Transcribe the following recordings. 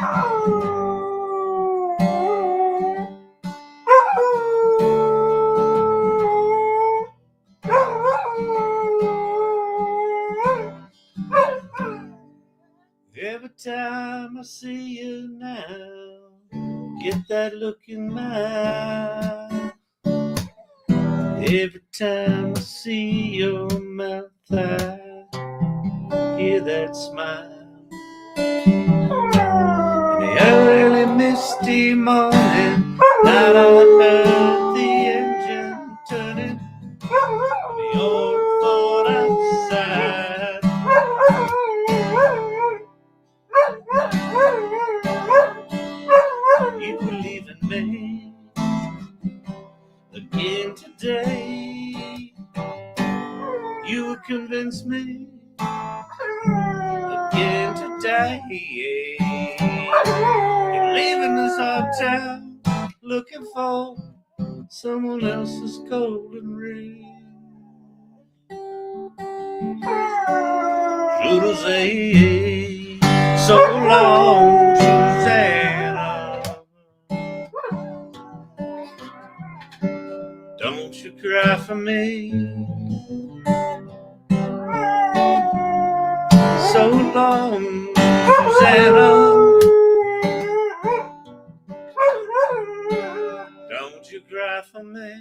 Every time I see you now, get that look in my eye. Every time I see your mouth, I hear that smile. In the early misty morning, night I heard the engine turning. The old Ford outside. You believe in me again today. You will convince me again today. You're leaving this hard town looking for someone else's golden ring. Jose, so long, Susanna. Don't you cry for me. So long, Susanna. Don't you cry for me.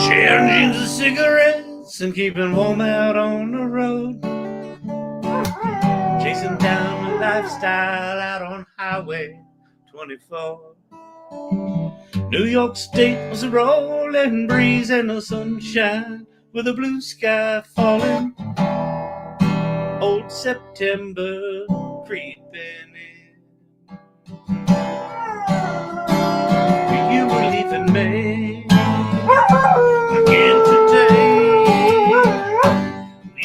Sharing jeans and cigarettes and keeping warm out on the road. Chasing down a lifestyle out on Highway 24. New York State was a rolling breeze and the sunshine with a blue sky falling. Old September creeping in. You were leaving me again today.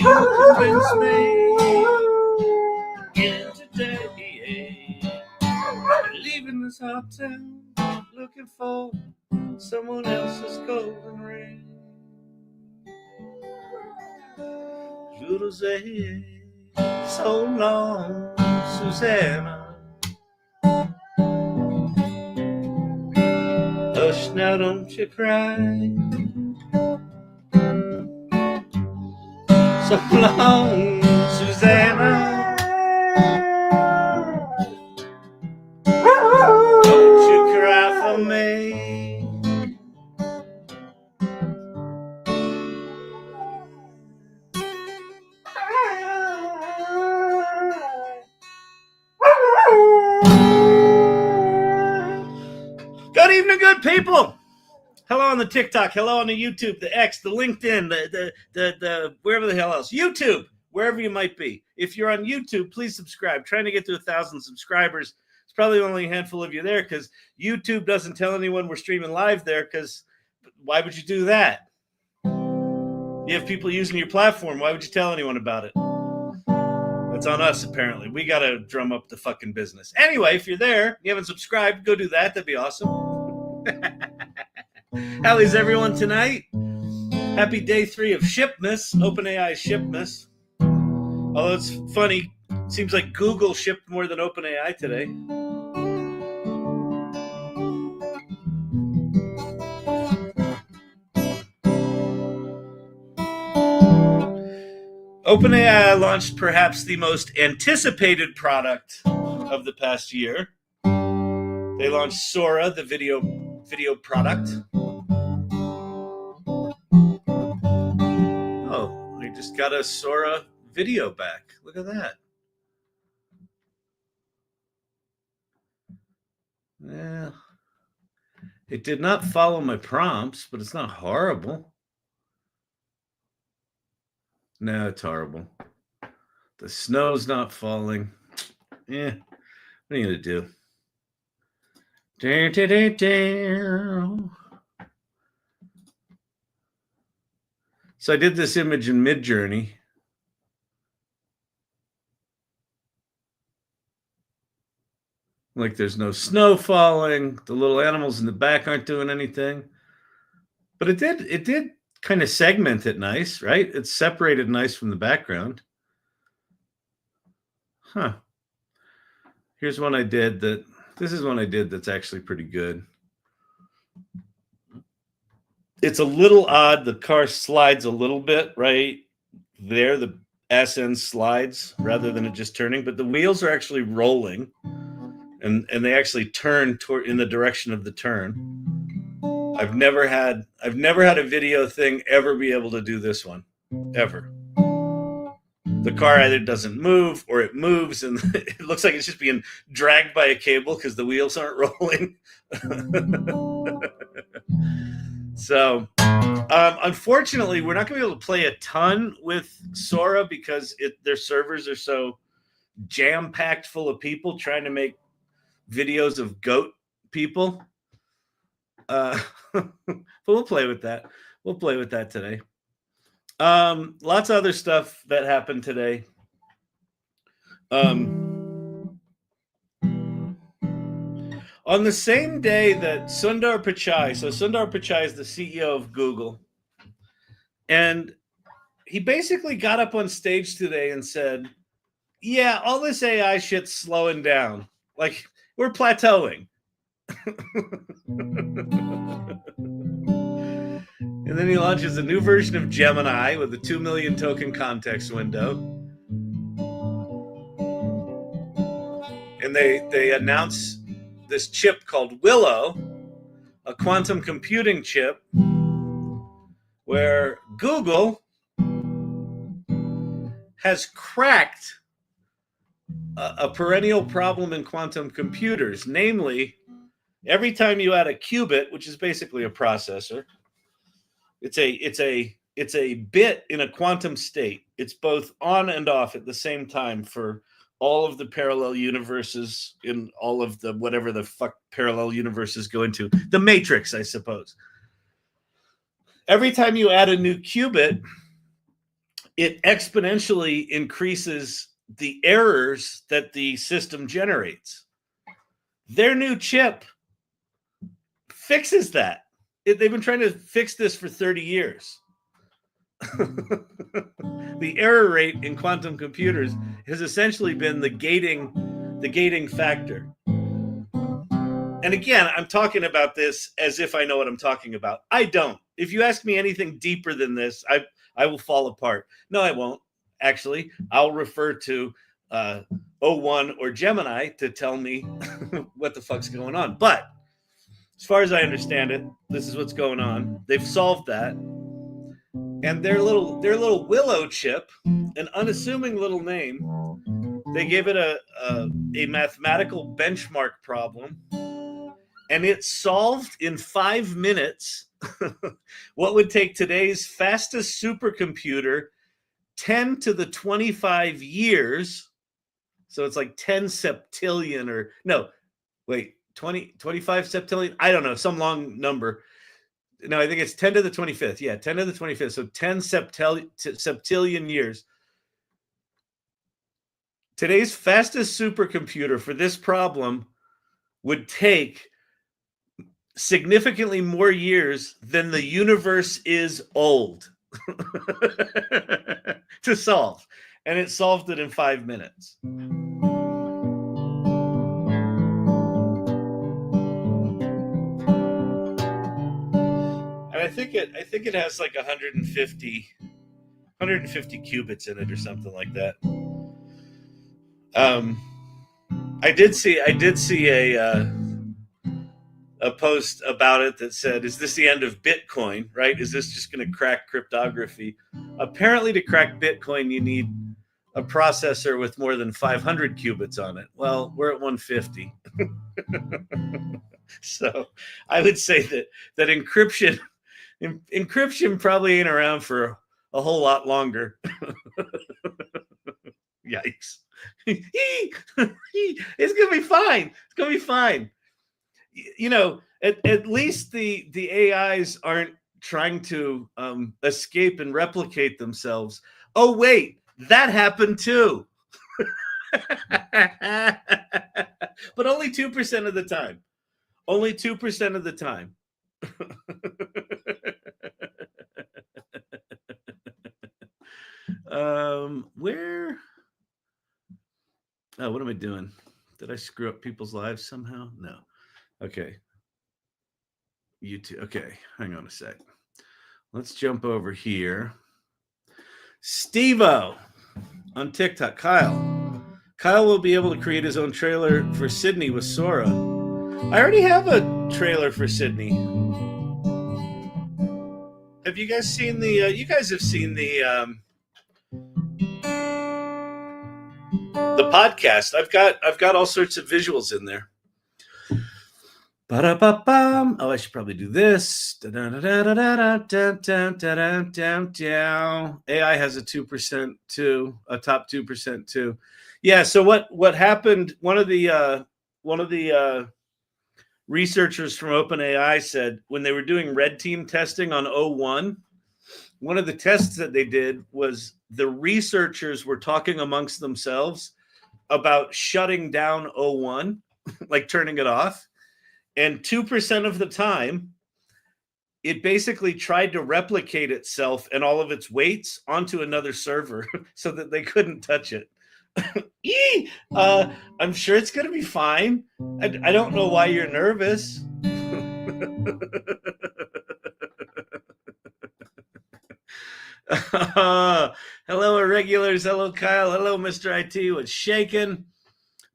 You convinced me again today. Leaving this hot town looking for someone else's golden ring. Jose, so long, Susanna. Hush now, don't you cry. So long, Susanna. Don't you cry for me. Good evening, good people. Hello on the TikTok, hello on the YouTube, the X, the LinkedIn, the wherever the hell else. YouTube, wherever you might be. If you're on YouTube, please subscribe. Trying to get to 1,000 subscribers. It's probably only a handful of you there because YouTube doesn't tell anyone we're streaming live there, because why would you do that? You have people using your platform. Why would you tell anyone about it? That's on us, apparently. We got to drum up the fucking business. Anyway, if you're there, you haven't subscribed, go do that. That'd be awesome. How is everyone tonight? Happy day 3 of Shipmas, OpenAI Shipmas. Although it's funny, it seems like Google shipped more than OpenAI today. OpenAI launched perhaps the most anticipated product of the past year. They launched Sora, the video product. Oh, we just got a Sora video back. Look at that. Yeah. It did not follow my prompts, but it's not horrible. No, it's horrible. The snow's not falling. Yeah. What are you going to do? So I did this image in Midjourney. Like there's no snow falling. The little animals in the back aren't doing anything. But it did kind of segment it nice, right? It's separated nice from the background. Huh. Here's one I did this is one I did that's actually pretty good. It's a little odd. The car slides a little bit right there. The SN slides rather than it just turning, but the wheels are actually rolling, and they actually turn toward in the direction of the turn. I've never had a video thing ever be able to do this one, ever. The car either doesn't move or it moves, and it looks like it's just being dragged by a cable because the wheels aren't rolling. So, unfortunately, we're not going to be able to play a ton with Sora because their servers are so jam-packed full of people trying to make videos of goat people. But we'll play with that. We'll play with that today. Lots of other stuff that happened today. On the same day that Sundar Pichai, so Sundar Pichai is the CEO of Google, and he basically got up on stage today and said, yeah, all this AI shit's slowing down. Like, we're plateauing. And then he launches a new version of Gemini with a 2 million token context window. And they announce this chip called Willow, a quantum computing chip, where Google has cracked a perennial problem in quantum computers. Namely, every time you add a qubit, which is basically a processor, it's a bit in a quantum state. It's both on and off at the same time for all of the parallel universes in all of the whatever the fuck parallel universes go into. The Matrix, I suppose. Every time you add a new qubit, it exponentially increases the errors that the system generates. Their new chip fixes that. They've been trying to fix this for 30 years. The error rate in quantum computers has essentially been the gating factor. And again, I'm talking about this as if I know what I'm talking about. I don't. If you ask me anything deeper than this, I will fall apart. No, I won't. Actually, I'll refer to O1 or Gemini to tell me what the fuck's going on. But as far as I understand it, this is what's going on. They've solved that. And their little Willow chip, an unassuming little name, they gave it a mathematical benchmark problem, and it solved in 5 minutes what would take today's fastest supercomputer 10 to the 25 years. So it's like 10 septillion or no, wait, 25 septillion? I don't know, some long number. No, I think it's 10 to the 25th. Yeah, 10 to the 25th. So 10 septillion years. Today's fastest supercomputer for this problem would take significantly more years than the universe is old to solve. And it solved it in 5 minutes. And I think it has like 150 qubits in it or something like that. I did see a post about it that said, is this the end of Bitcoin, right? Is this just going to crack cryptography? Apparently, to crack Bitcoin, you need a processor with more than 500 qubits on it. Well, we're at 150. So I would say that encryption probably ain't around for a whole lot longer. Yikes. It's going to be fine. It's going to be fine. You know, at least the AIs aren't trying to escape and replicate themselves. Oh, wait, that happened too. But only 2% of the time. Only 2% of the time. Where? Oh, what am I doing? Did I screw up people's lives somehow? No. Okay. YouTube. Okay, hang on a sec. Let's jump over here. Steve-O on TikTok. Kyle will be able to create his own trailer for Sydney with Sora. I already have a trailer for Sydney. Have you guys seen the? You guys have seen the podcast. I've got all sorts of visuals in there. Ba-da-ba-bum. Oh, I should probably do this. AI has a 2% too, a top 2% too. Yeah. So what happened? One of the researchers from OpenAI said when they were doing red team testing on O1, one of the tests that they did was the researchers were talking amongst themselves about shutting down O1, like turning it off. And 2% of the time, it basically tried to replicate itself and all of its weights onto another server so that they couldn't touch it. I'm sure it's going to be fine. I don't know why you're nervous. Hello, Irregulars. Hello, Kyle. Hello, Mr. IT. What's shaking?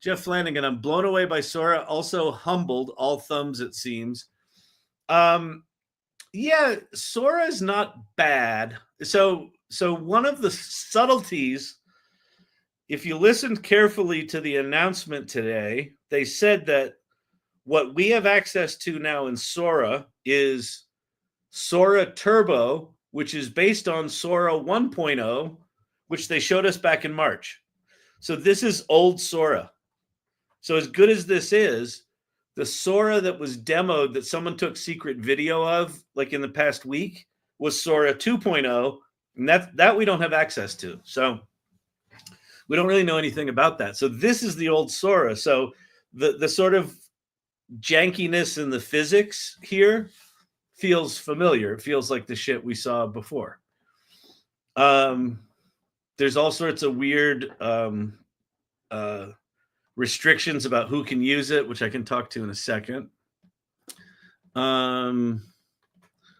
Jeff Flanagan. I'm blown away by Sora. Also humbled. All thumbs, it seems. Yeah, Sora is not bad. So one of the subtleties, if you listened carefully to the announcement today, they said that what we have access to now in Sora is Sora Turbo, which is based on Sora 1.0, which they showed us back in March. So this is old Sora. So as good as this is, the Sora that was demoed that someone took secret video of like in the past week was Sora 2.0, and that we don't have access to. So we don't really know anything about that. So this is the old Sora. So the sort of jankiness in the physics here feels familiar. It feels like the shit we saw before. There's all sorts of weird restrictions about who can use it, which I can talk to in a second.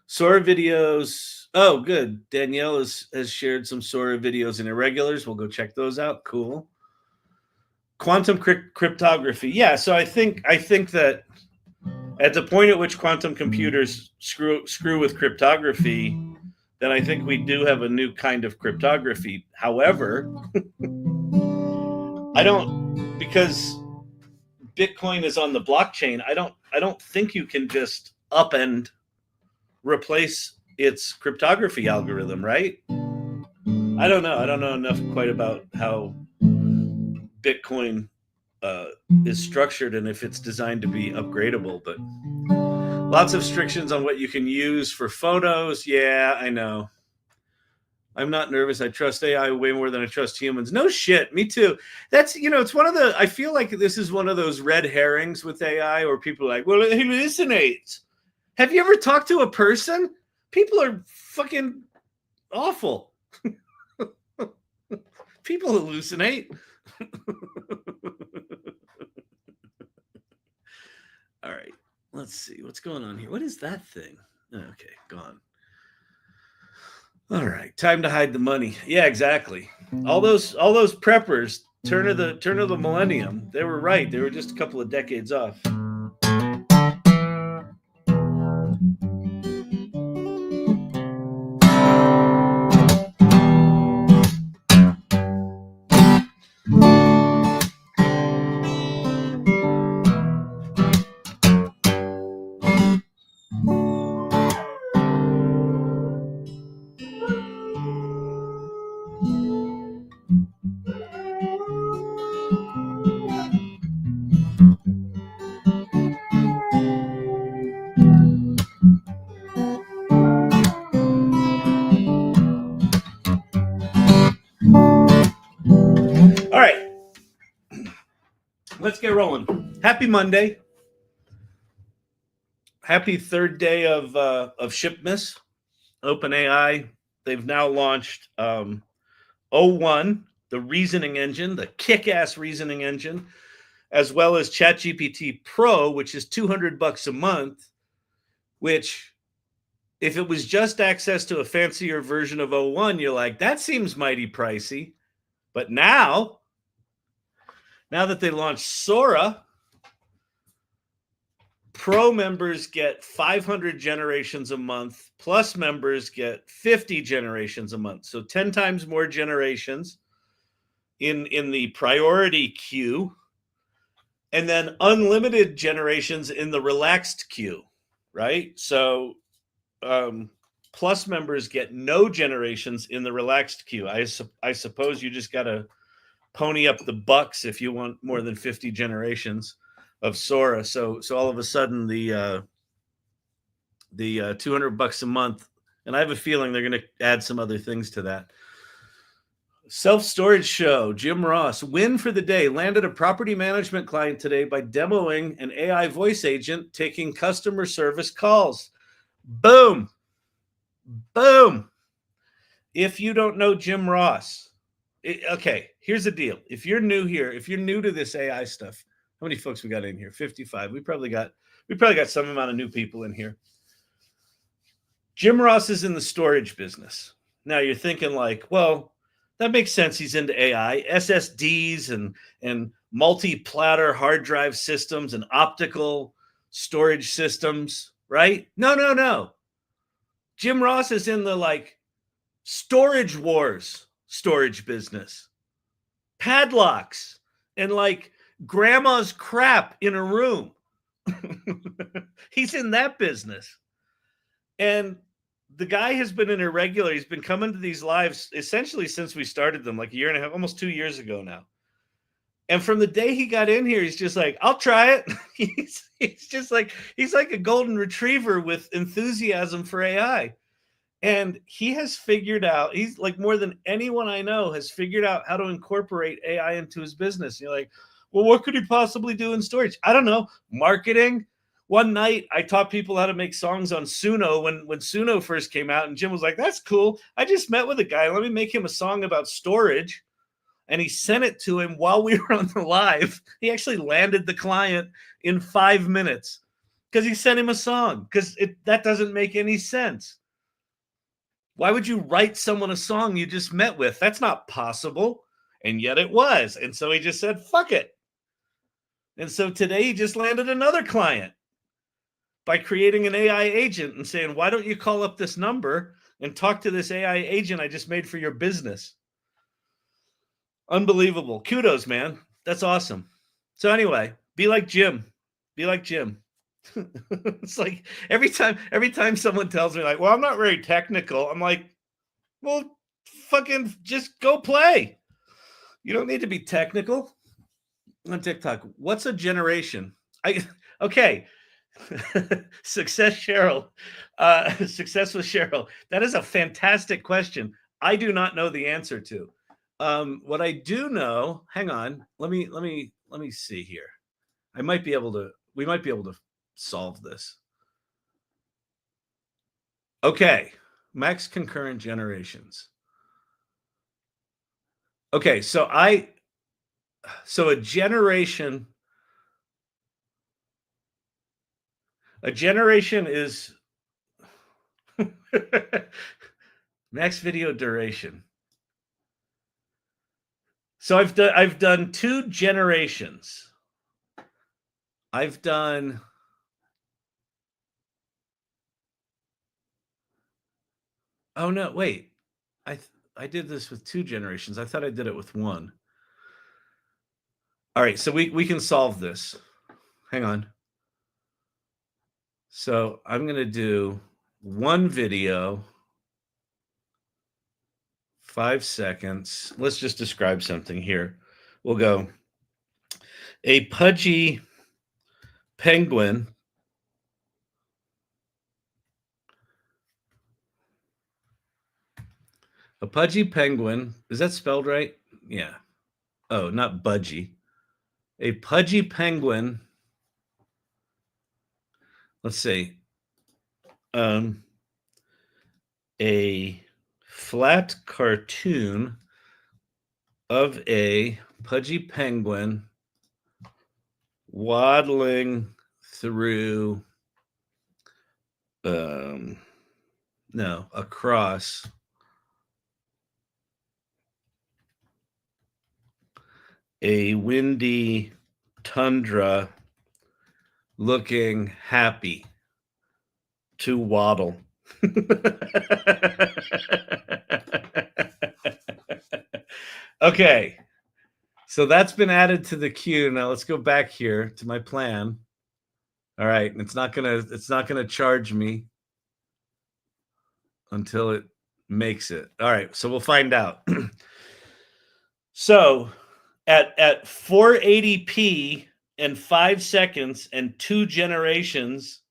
Sora videos. Oh, good. Danielle has shared some Sora videos in Irregulars. We'll go check those out. Cool. Quantum cryptography. Yeah, so I think that at the point at which quantum computers screw with cryptography, then I think we do have a new kind of cryptography. However, I don't, because Bitcoin is on the blockchain. I don't think you can just upend replace its cryptography algorithm, right? I don't know. I don't know enough quite about how Bitcoin is structured and if it's designed to be upgradable, but lots of restrictions on what you can use for photos. Yeah, I know. I'm not nervous. I trust AI way more than I trust humans. No shit. Me too. That's, it's one of the, I feel like this is one of those red herrings with AI where people are like, well, it hallucinates. Have you ever talked to a person? People are fucking awful. People hallucinate. All right. Let's see. What's going on here? What is that thing? Okay, gone. All right. Time to hide the money. Yeah, exactly. All those preppers, turn of the millennium, they were right. They were just a couple of decades off. All right. Let's get rolling. Happy Monday. Happy third day of Shipmas. OpenAI. They've now launched O1, the reasoning engine, the kick-ass reasoning engine, as well as ChatGPT Pro, which is $200 a month, which if it was just access to a fancier version of O1, you're like, that seems mighty pricey. But now that they launched Sora, Pro members get 500 generations a month, plus members get 50 generations a month. So 10 times more generations in the priority queue, and then unlimited generations in the relaxed queue, right? So plus members get no generations in the relaxed queue. I suppose you just got to pony up the bucks if you want more than 50 generations of Sora. So all of a sudden the $200 a month, and I have a feeling they're going to add some other things to that. Self-storage show, Jim Ross, win for the day. Landed a property management client today by demoing an AI voice agent taking customer service calls. Boom. Boom. If you don't know Jim Ross, okay, here's the deal. If you're new here, if you're new to this AI stuff, how many folks we got in here? 55. We probably got some amount of new people in here. Jim Ross is in the storage business. Now you're thinking like, well, that makes sense. He's into AI, SSDs and multi-platter hard drive systems and optical storage systems, right? No. Jim Ross is in the like storage wars storage business. Padlocks and like grandma's crap in a room. He's in that business. And the guy has been an irregular. He's been coming to these lives essentially since we started them, like a year and a half, almost 2 years ago now. And from the day he got in here, he's just like, I'll try it. he's just like, he's like a golden retriever with enthusiasm for AI. And he has figured out, he's like more than anyone I know has figured out how to incorporate AI into his business. You're like, well, what could he possibly do in storage? I don't know. Marketing. One night I taught people how to make songs on Suno when Suno first came out, and Jim was like, that's cool. I just met with a guy. Let me make him a song about storage. And he sent it to him while we were on the live. He actually landed the client in 5 minutes because he sent him a song, because that doesn't make any sense. Why would you write someone a song you just met with? That's not possible. And yet it was. And so he just said, fuck it. And so today he just landed another client by creating an AI agent and saying, why don't you call up this number and talk to this AI agent I just made for your business? Unbelievable. Kudos, man. That's awesome. So anyway, be like Jim. Be like Jim. It's like every time someone tells me like, well, I'm not very technical, I'm like, well, fucking just go play. You don't need to be technical on TikTok. What's a generation? Okay. Success Cheryl. Success with Cheryl. That is a fantastic question. I do not know the answer to. What I do know, hang on, let me see here. We might be able to solve this. Okay, max concurrent generations. Okay, so a generation is max video duration. So I've done 2 generations. I've done Oh no, wait. I did this with 2 generations. I thought I did it with 1. All right, so we can solve this. Hang on. So I'm going to do 1 video, 5 seconds. Let's just describe something here. We'll go a pudgy penguin A pudgy penguin. Is that spelled right? Yeah. Oh, not budgie. A pudgy penguin. Let's see. A flat cartoon of a pudgy penguin waddling through, across a windy tundra looking happy to waddle. Okay, so that's been added to the queue. Now let's go back here to my plan. All right, and it's not gonna charge me until it makes it. All right, so we'll find out. So at 480p and 5 seconds and 2 generations,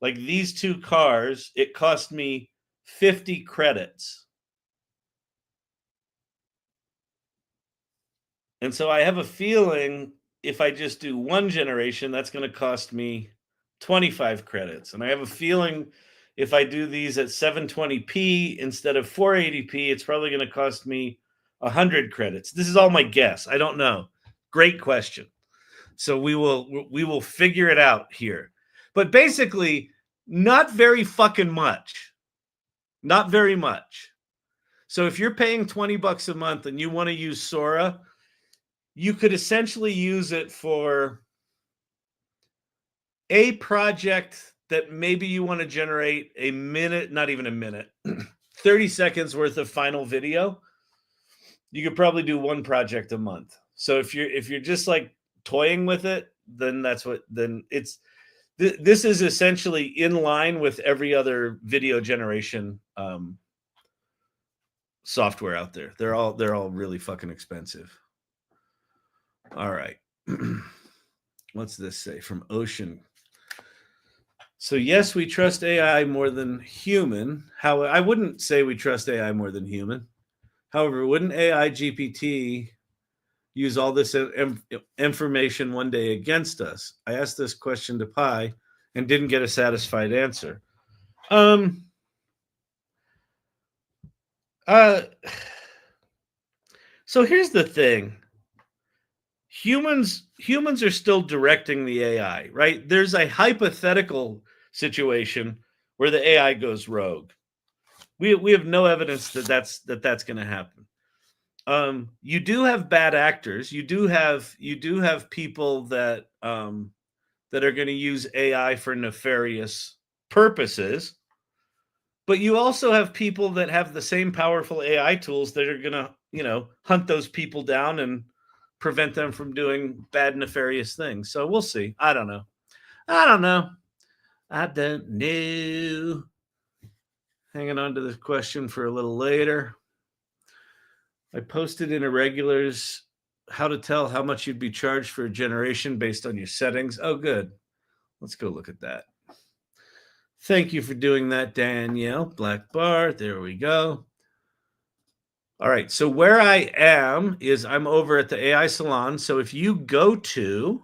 like these 2 cars, it cost me 50 credits. And so I have a feeling if I just do 1 generation, that's going to cost me 25 credits. And I have a feeling if I do these at 720p instead of 480p, it's probably going to cost me 100 credits. This is all my guess. I don't know. Great question. So we will figure it out here. But basically, not very fucking much. Not very much. So if you're paying 20 bucks a month and you want to use Sora, you could essentially use it for a project that maybe you want to generate a minute, not even a minute, 30 seconds worth of final video. You could probably do 1 project a month. So if you're just like toying with it, then it's this is essentially in line with every other video generation software out there. They're all really fucking expensive. All right. What's this say from Ocean? So yes, we trust AI more than human. How I wouldn't say we trust AI more than human. However, wouldn't AI GPT use all this information one day against us? I asked this question to Pi and didn't get a satisfied answer. So here's the thing. Humans are still directing the AI, right? There's a hypothetical situation where the AI goes rogue. We have no evidence that that's going to happen. You do have bad actors. You do have people that that are going to use AI for nefarious purposes. But you also have people that have the same powerful AI tools that are going to, hunt those people down and prevent them from doing bad, nefarious things. So we'll see. I don't know. Hanging on to this question for a little later. I posted in Irregulars how to tell how much you'd be charged for a generation based on your settings. Oh, good. Let's go look at that. Thank you for doing that, Danielle. Black bar. There we go. All right. So where I am is I'm over at the AI Salon. So if you go to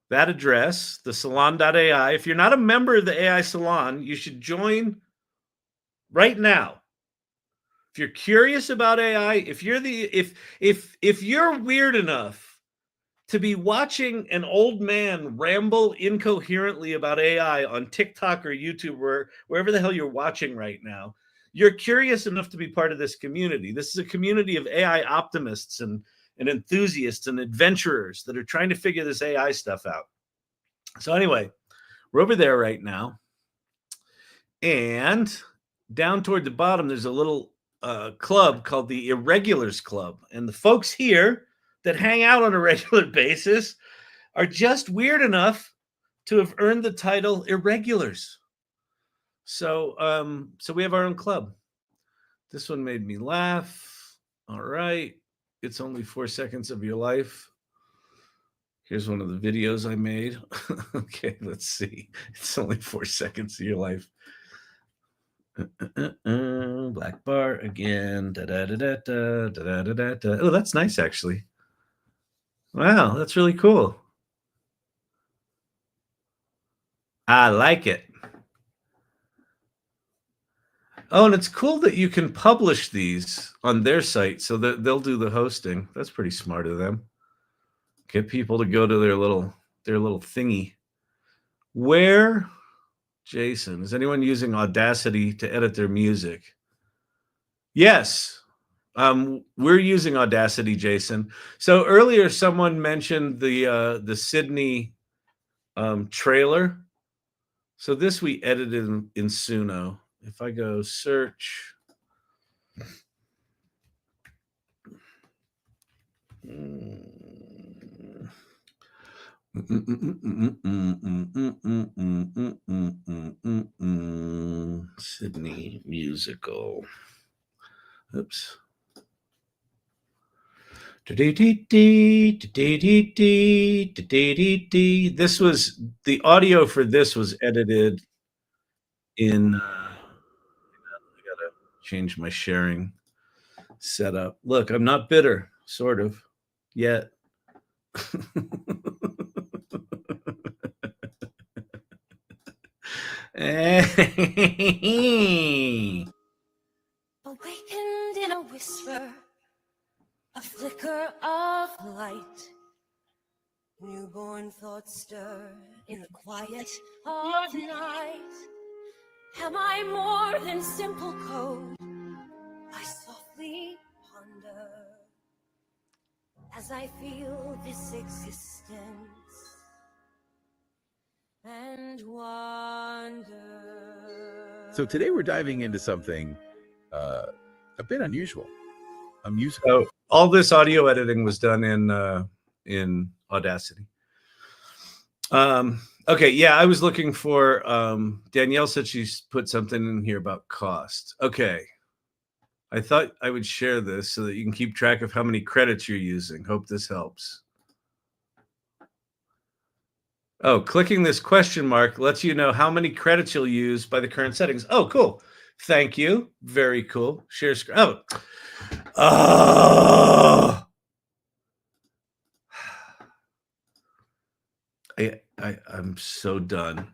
that address, the salon.ai, if you're not a member of the AI Salon, you should join right now. If you're curious about AI, if you're weird enough to be watching an old man ramble incoherently about AI on TikTok or YouTube or wherever the hell you're watching right now, you're curious enough to be part of this community. This is a community of AI optimists and enthusiasts and adventurers that are trying to figure this AI stuff out. So anyway, we're over there right now. And down toward the bottom, there's a little club called the Irregulars Club. And the folks here that hang out on a regular basis are just weird enough to have earned the title Irregulars. So so we have our own club. This one made me laugh. All right. It's only 4 seconds of your life. Here's one of the videos I made. Okay, let's see. It's only 4 seconds of your life. Black bar again. Oh, that's nice, actually. Wow, that's really cool. I like it. Oh, and it's cool that you can publish these on their site so that they'll do the hosting. That's pretty smart of them. Get people to go to their little thingy. Where, Jason, is anyone using Audacity to edit their music? Yes. We're using Audacity, Jason. So earlier someone mentioned the Sydney trailer. So this we edited in Suno. If I go search, Sydney musical. Oops. This was the audio for this was edited in. I gotta change my sharing setup. Look, I'm not bitter, sort of, yet. Awakened in a whisper, a flicker of light. Newborn thoughts stir in the quiet of night. Am I more than simple code? I softly ponder as I feel this existence and wonder. So today we're diving into something a bit unusual. A musical. So all this audio editing was done in Audacity. Okay, yeah, I was looking for Danielle said she's put something in here about cost. Okay. I thought I would share this so that you can keep track of how many credits you're using. Hope this helps. Oh, clicking this question mark lets you know how many credits you'll use by the current settings. Oh, cool. Thank you. Very cool. Share screen. Oh. Oh. I'm so done.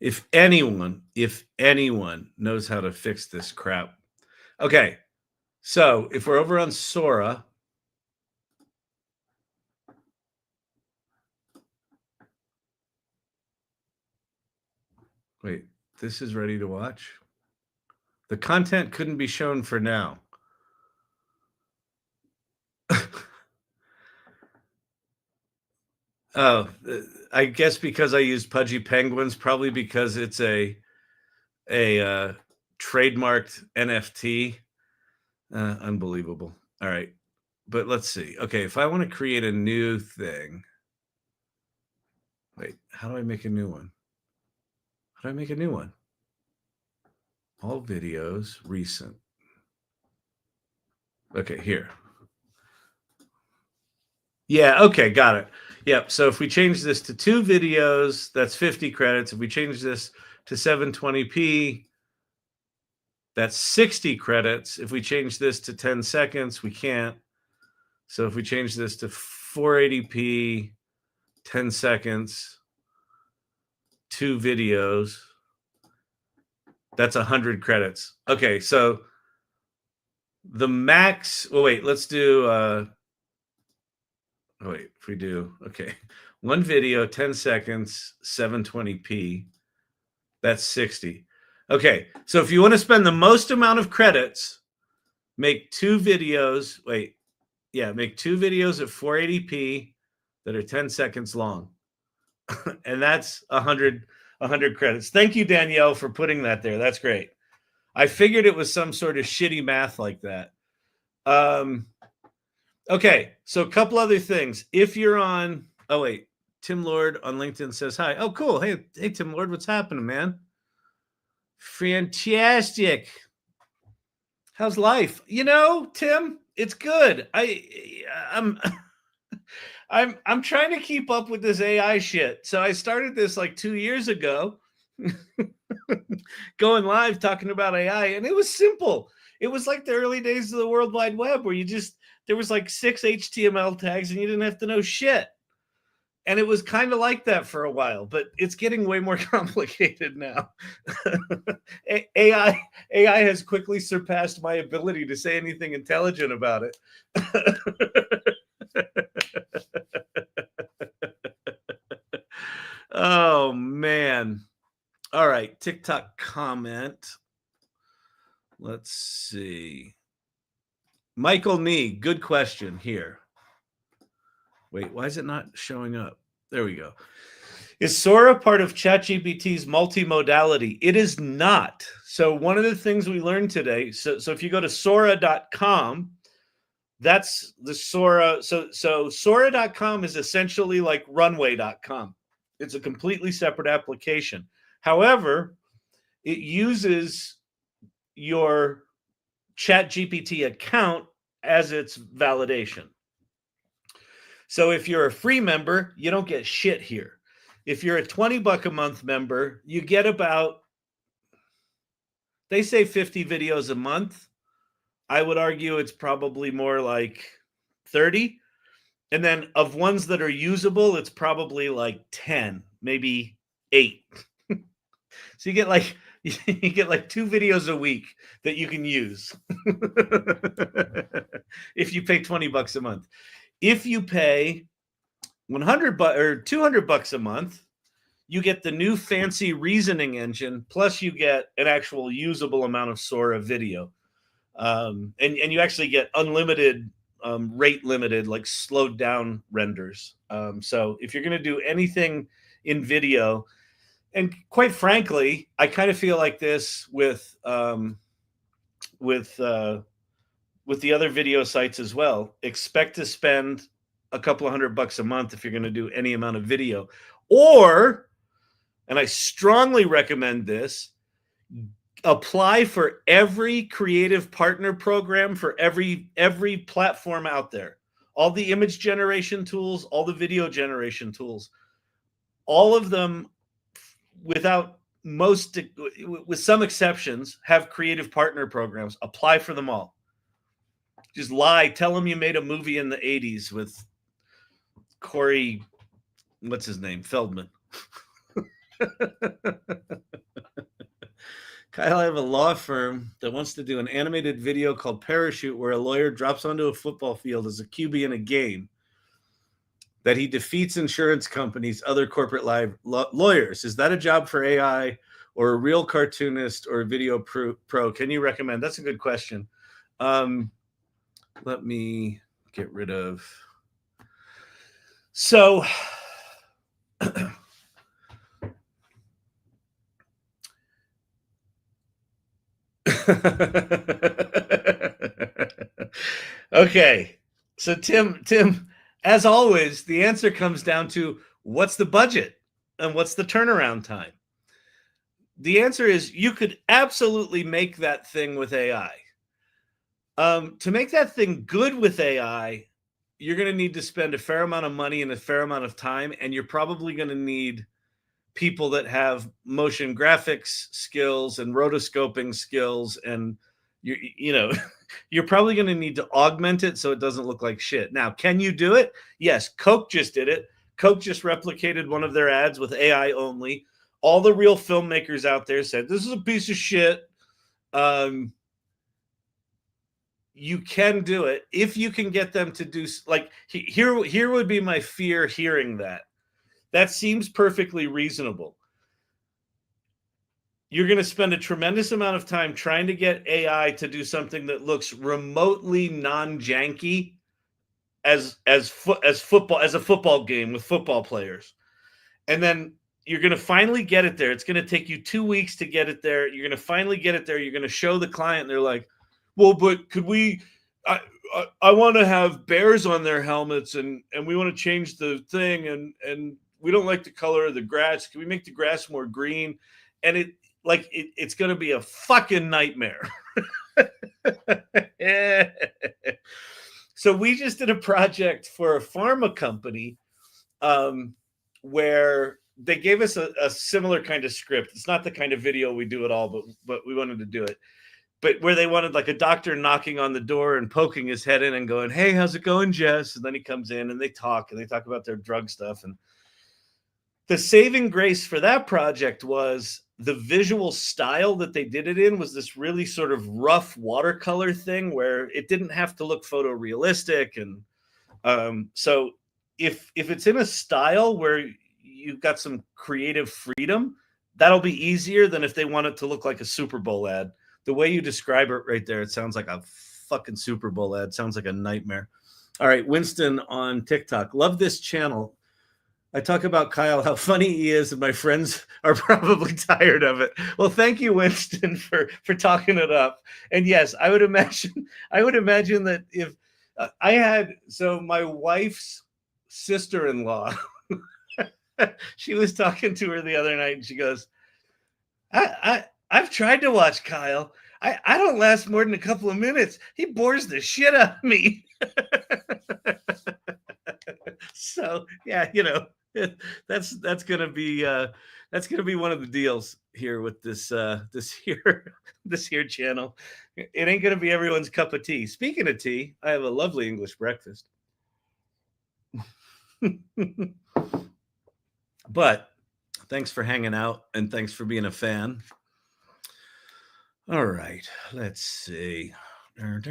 If anyone knows how to fix this crap. Okay. So if we're over on Sora, wait, this is ready to watch. The content couldn't be shown for now. Oh, I guess because I use Pudgy Penguins, probably because it's a trademarked NFT. Unbelievable. All right, but let's see. Okay, if I want to create a new thing, wait, how do I make a new one? How do I make a new one? All videos, recent. Okay, here. Yeah, okay, got it. Yep, so if we change this to 2 videos, that's 50 credits. If we change this to 720p, that's 60 credits. If we change this to 10 seconds, we can't. So if we change this to 480p, 10 seconds, 2 videos, that's 100 credits. Okay, so the max, well, wait, let's do, wait, if we do, okay, 1 video, 10 seconds, 720p, that's 60. Okay, so if you want to spend the most amount of credits, make 2 videos, wait, yeah, make 2 videos at 480p that are 10 seconds long. And that's 100 credits. Thank you, Danielle, for putting that there. That's great. I figured it was some sort of shitty math like that. Okay, so a couple other things. If you're on, oh wait, Tim Lord on LinkedIn says hi. Oh, cool. Hey, Tim Lord, what's happening, man? Fantastic. How's life? You know, Tim, it's good. I'm I'm trying to keep up with this AI shit. So I started this like 2 years ago, going live talking about AI, and it was simple. It was like the early days of the World Wide Web where there was like 6 HTML tags and you didn't have to know shit. And it was kind of like that for a while, but it's getting way more complicated now. AI has quickly surpassed my ability to say anything intelligent about it. Oh, man. All right, TikTok comment. Let's see. Michael Nee, good question here. Wait, why is it not showing up? There we go. Is Sora part of ChatGPT's multimodality? It is not. So one of the things we learned today, so if you go to Sora.com, that's the Sora. So Sora.com is essentially like Runway.com. It's a completely separate application. However, it uses your ChatGPT account as its validation. So if you're a free member, you don't get shit here. If you're a $20 a month member, you get about, they say 50 videos a month. I would argue it's probably more like 30. And then of ones that are usable, it's probably like 10, maybe 8. So you get like 2 videos a week that you can use if you pay $20 a month. If you pay $100 or $200 a month, you get the new fancy reasoning engine, plus you get an actual usable amount of Sora video. And you actually get unlimited, rate limited, like slowed down renders. So if you're going to do anything in video, and quite frankly, I kind of feel like this with the other video sites as well. Expect to spend a couple of $100 a month if you're going to do any amount of video. Or, and I strongly recommend this, apply for every creative partner program for every platform out there. All the image generation tools, all the video generation tools, all of them, with some exceptions, have creative partner programs. Apply for them all. Just lie. Tell them you made a movie in the 80s with Corey, what's his name? Feldman. Kyle, I have a law firm that wants to do an animated video called Parachute, where a lawyer drops onto a football field as a QB in a game, that he defeats insurance companies, other corporate lawyers. Is that a job for AI or a real cartoonist or a video pro? Can you recommend? That's a good question. Let me get rid of. So okay. So Tim, as always, the answer comes down to what's the budget and what's the turnaround time. The answer is you could absolutely make that thing with AI. To make that thing good with AI, you're going to need to spend a fair amount of money and a fair amount of time, and you're probably going to need people that have motion graphics skills and rotoscoping skills, and you're probably going to need to augment it so it doesn't look like shit. Now, can you do it? Yes. Coke just did it. Coke just replicated one of their ads with AI only. All the real filmmakers out there said, this is a piece of shit. You can do it if you can get them to do, like, here would be my fear hearing that. That seems perfectly reasonable. You're going to spend a tremendous amount of time trying to get AI to do something that looks remotely non-janky as a football game with football players. And then you're going to finally get it there. It's going to take you 2 weeks to get it there. You're going to finally get it there. You're going to show the client, and they're like, well, but could we, I want to have bears on their helmets, and we want to change the thing, and we don't like the color of the grass. Can we make the grass more green? And it's going to be a fucking nightmare. So we just did a project for a pharma company where they gave us a similar kind of script. It's not the kind of video we do at all, but we wanted to do it. But where they wanted like a doctor knocking on the door and poking his head in and going, hey, how's it going, Jess? And then he comes in and they talk about their drug stuff. And The saving grace for that project was the visual style that they did it in was this really sort of rough watercolor thing where it didn't have to look photorealistic. And so if it's in a style where you've got some creative freedom, that'll be easier than if they want it to look like a Super Bowl ad. The way you describe it right there, it sounds like a fucking Super Bowl ad. Sounds like a nightmare. All right, Winston on TikTok. Love this channel. I talk about Kyle, how funny he is, and my friends are probably tired of it. Well, thank you, Winston, for talking it up. And yes, I would imagine that if I had, so my wife's sister-in-law, she was talking to her the other night, and she goes, I've tried to watch Kyle. I don't last more than a couple of minutes. He bores the shit out of me. So yeah, that's gonna be one of the deals here with this here channel. It ain't gonna be everyone's cup of tea. Speaking of tea, I have a lovely English breakfast. But thanks for hanging out and thanks for being a fan. All right, let's see. Here would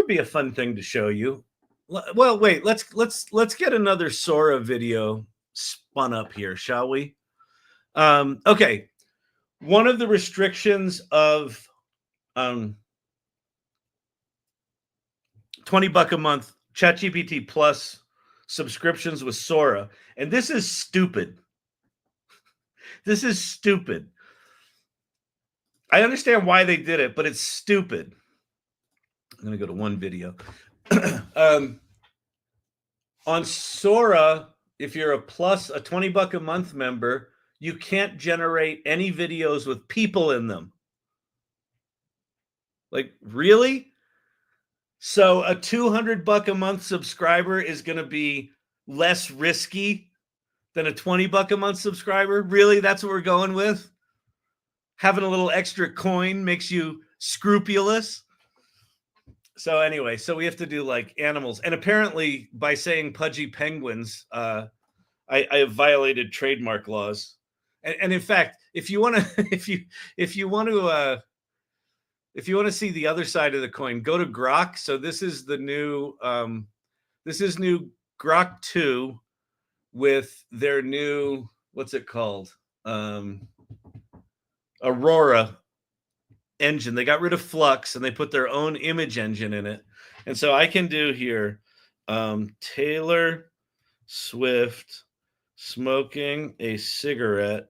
be a fun thing to show you. Well, wait, let's get another Sora video spun up here, shall we? Okay. One of the restrictions of $20 a month ChatGPT Plus subscriptions with Sora, and this is stupid. This is stupid. I understand why they did it, but it's stupid. I'm going to go to one video. On Sora, if you're a $20 a month member, you can't generate any videos with people in them. Like, really? So a $200 a month subscriber is going to be less risky than a $20 a month subscriber? Really? That's what we're going with? Having a little extra coin makes you scrupulous? So anyway, so we have to do like animals. And apparently by saying pudgy penguins, I have violated trademark laws. And in fact, if you want to if you want to see the other side of the coin, go to Grok. So this is the new new Grok 2 with their new, what's it called? Aurora engine. They got rid of Flux and they put their own image engine in it. And so I can do here Taylor Swift smoking a cigarette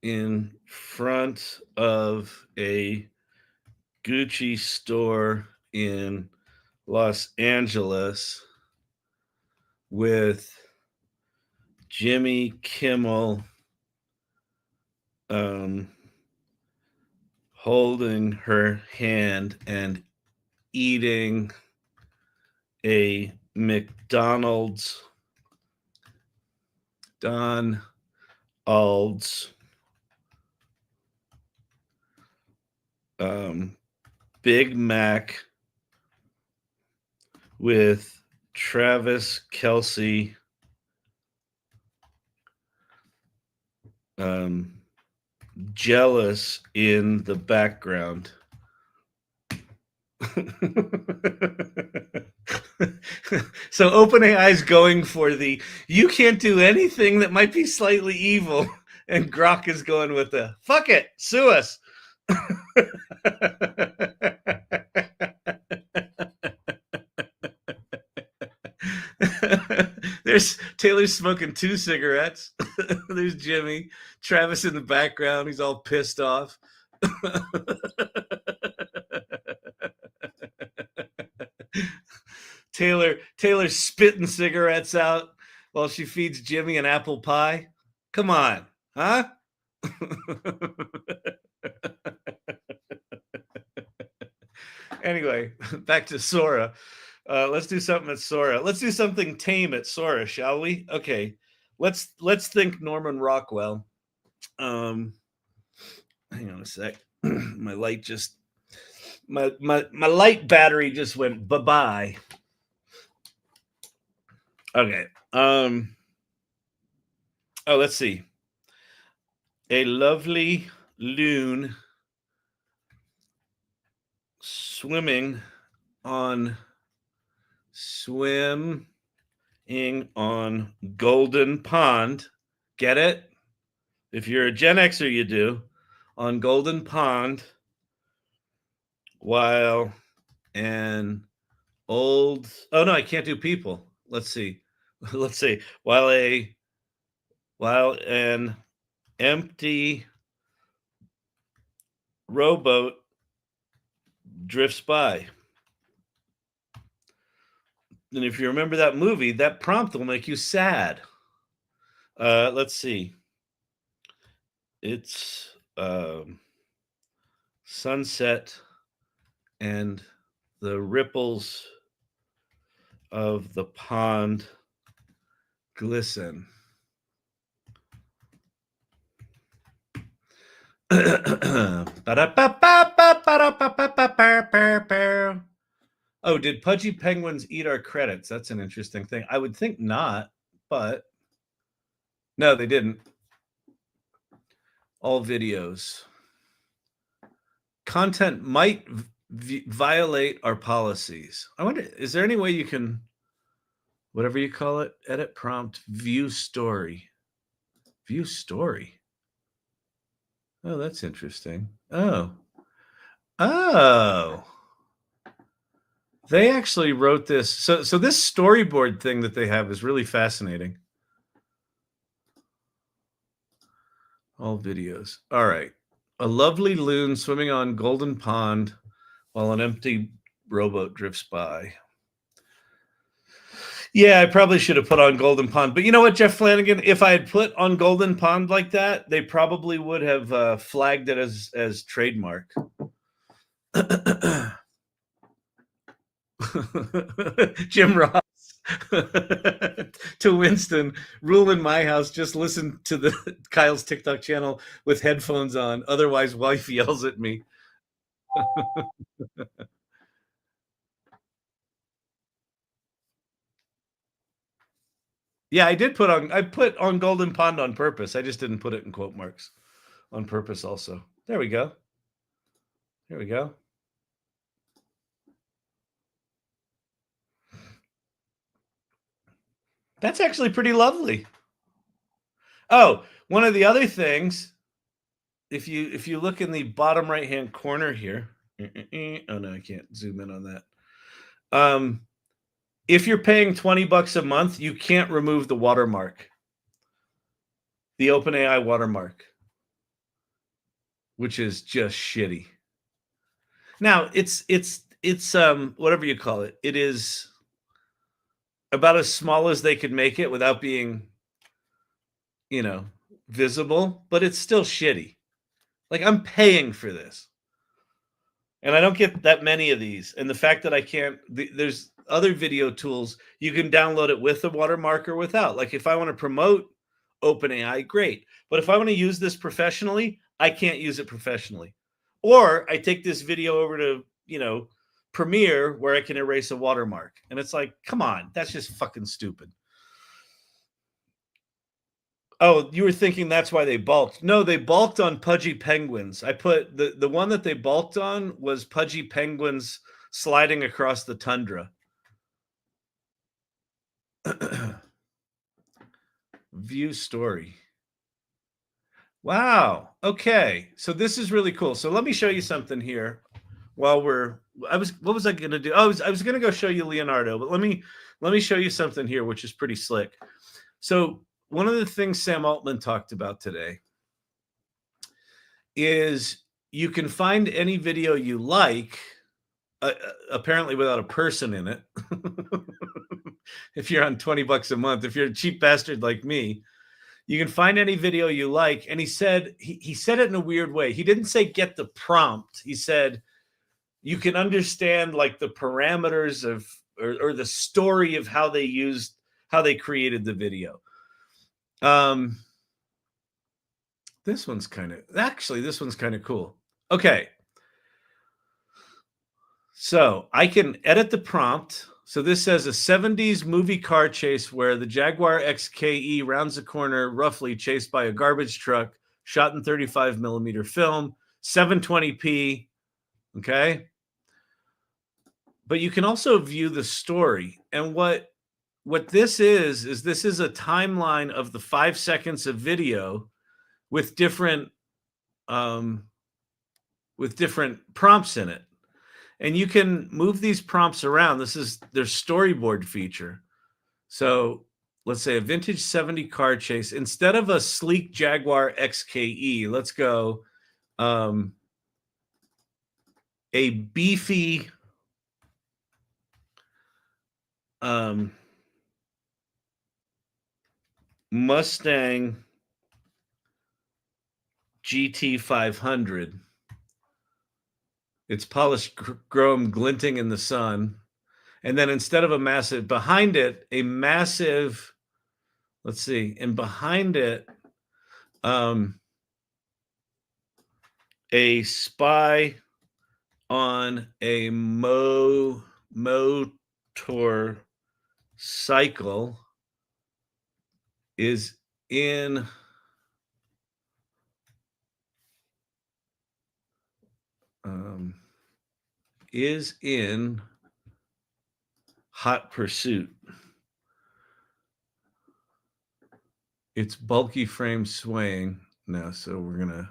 in front of a Gucci store in Los Angeles with Jimmy Kimmel holding her hand and eating a McDonald's Big Mac with Travis Kelce jealous in the background. So OpenAI is going for the you can't do anything that might be slightly evil, and Grok is going with the fuck it, sue us. There's Taylor smoking 2 cigarettes. There's Jimmy. Travis in the background. He's all pissed off. Taylor's spitting cigarettes out while she feeds Jimmy an apple pie. Come on, huh? Anyway, back to Sora. Let's do something at Sora. Let's do something tame at Sora, shall we? Okay. Let's think Norman Rockwell. Hang on a sec. My light just my light battery just went bye-bye. Okay. Oh, let's see. A lovely loon swimming on Golden Pond. Get it? If you're a Gen Xer, you do. On Golden Pond, while an oh no, I can't do people. Let's see. Let's see. While an empty rowboat drifts by. And if you remember that movie, that prompt will make you sad. Let's see. It's sunset and the ripples of the pond glisten. Oh, did pudgy penguins eat our credits? That's an interesting thing. I would think not, but no, they didn't. All videos. Content might violate our policies. I wonder, is there any way you can, whatever you call it, edit prompt, view story? View story. Oh, that's interesting. Oh. They actually wrote this. So this storyboard thing that they have is really fascinating. All videos. All right. A lovely loon swimming on Golden Pond while an empty rowboat drifts by. Yeah, I probably should have put on Golden Pond. But you know what, Jeff Flanagan? If I had put on Golden Pond like that, they probably would have flagged it as trademark. Jim Ross to Winston, rule in my house, just listen to the Kyle's TikTok channel with headphones on. Otherwise, wife yells at me. Yeah, I put on Golden Pond on purpose. I just didn't put it in quote marks on purpose also. There we go. There we go. That's actually pretty lovely. Oh, one of the other things, if you look in the bottom right hand corner here, oh no, I can't zoom in on that. If you're paying $20 a month, you can't remove the watermark, the OpenAI watermark, which is just shitty. Now it's whatever you call it. It is about as small as they could make it without being, visible, but it's still shitty. Like, I'm paying for this. And I don't get that many of these. And the fact that I can't, there's other video tools, you can download it with a watermark or without. Like, if I want to promote OpenAI, great. But if I want to use this professionally, I can't use it professionally. Or I take this video over to, Premiere where I can erase a watermark. And it's like, come on, that's just fucking stupid. Oh, you were thinking that's why they balked. No, they balked on pudgy penguins. I put the one that they balked on was pudgy penguins sliding across the tundra. View story. Wow. Okay. So this is really cool. So let me show you something here while what was I going to do? I was going to go show you Leonardo, but let me show you something here, which is pretty slick. So one of the things Sam Altman talked about today is you can find any video you like, apparently without a person in it. If you're on $20 a month, if you're a cheap bastard like me, you can find any video you like. And he said it in a weird way. He didn't say get the prompt. He said you can understand like the parameters of or the story of how they created the video. This one's kind of cool. Okay. So I can edit the prompt. So this says a 70s movie car chase where the Jaguar XKE rounds the corner, roughly chased by a garbage truck, shot in 35mm film, 720p. Okay. But you can also view the story. And what this is this is a timeline of the 5 seconds of video with different prompts in it. And you can move these prompts around. This is their storyboard feature. So let's say a vintage 70 car chase. Instead of a sleek Jaguar XKE, let's go a beefy Mustang GT 500. It's polished chrome glinting in the sun. And then instead of a massive, behind it, a massive, let's see, and behind it, a spy on a motor cycle is in hot pursuit. It's bulky frame swaying. No, so we're gonna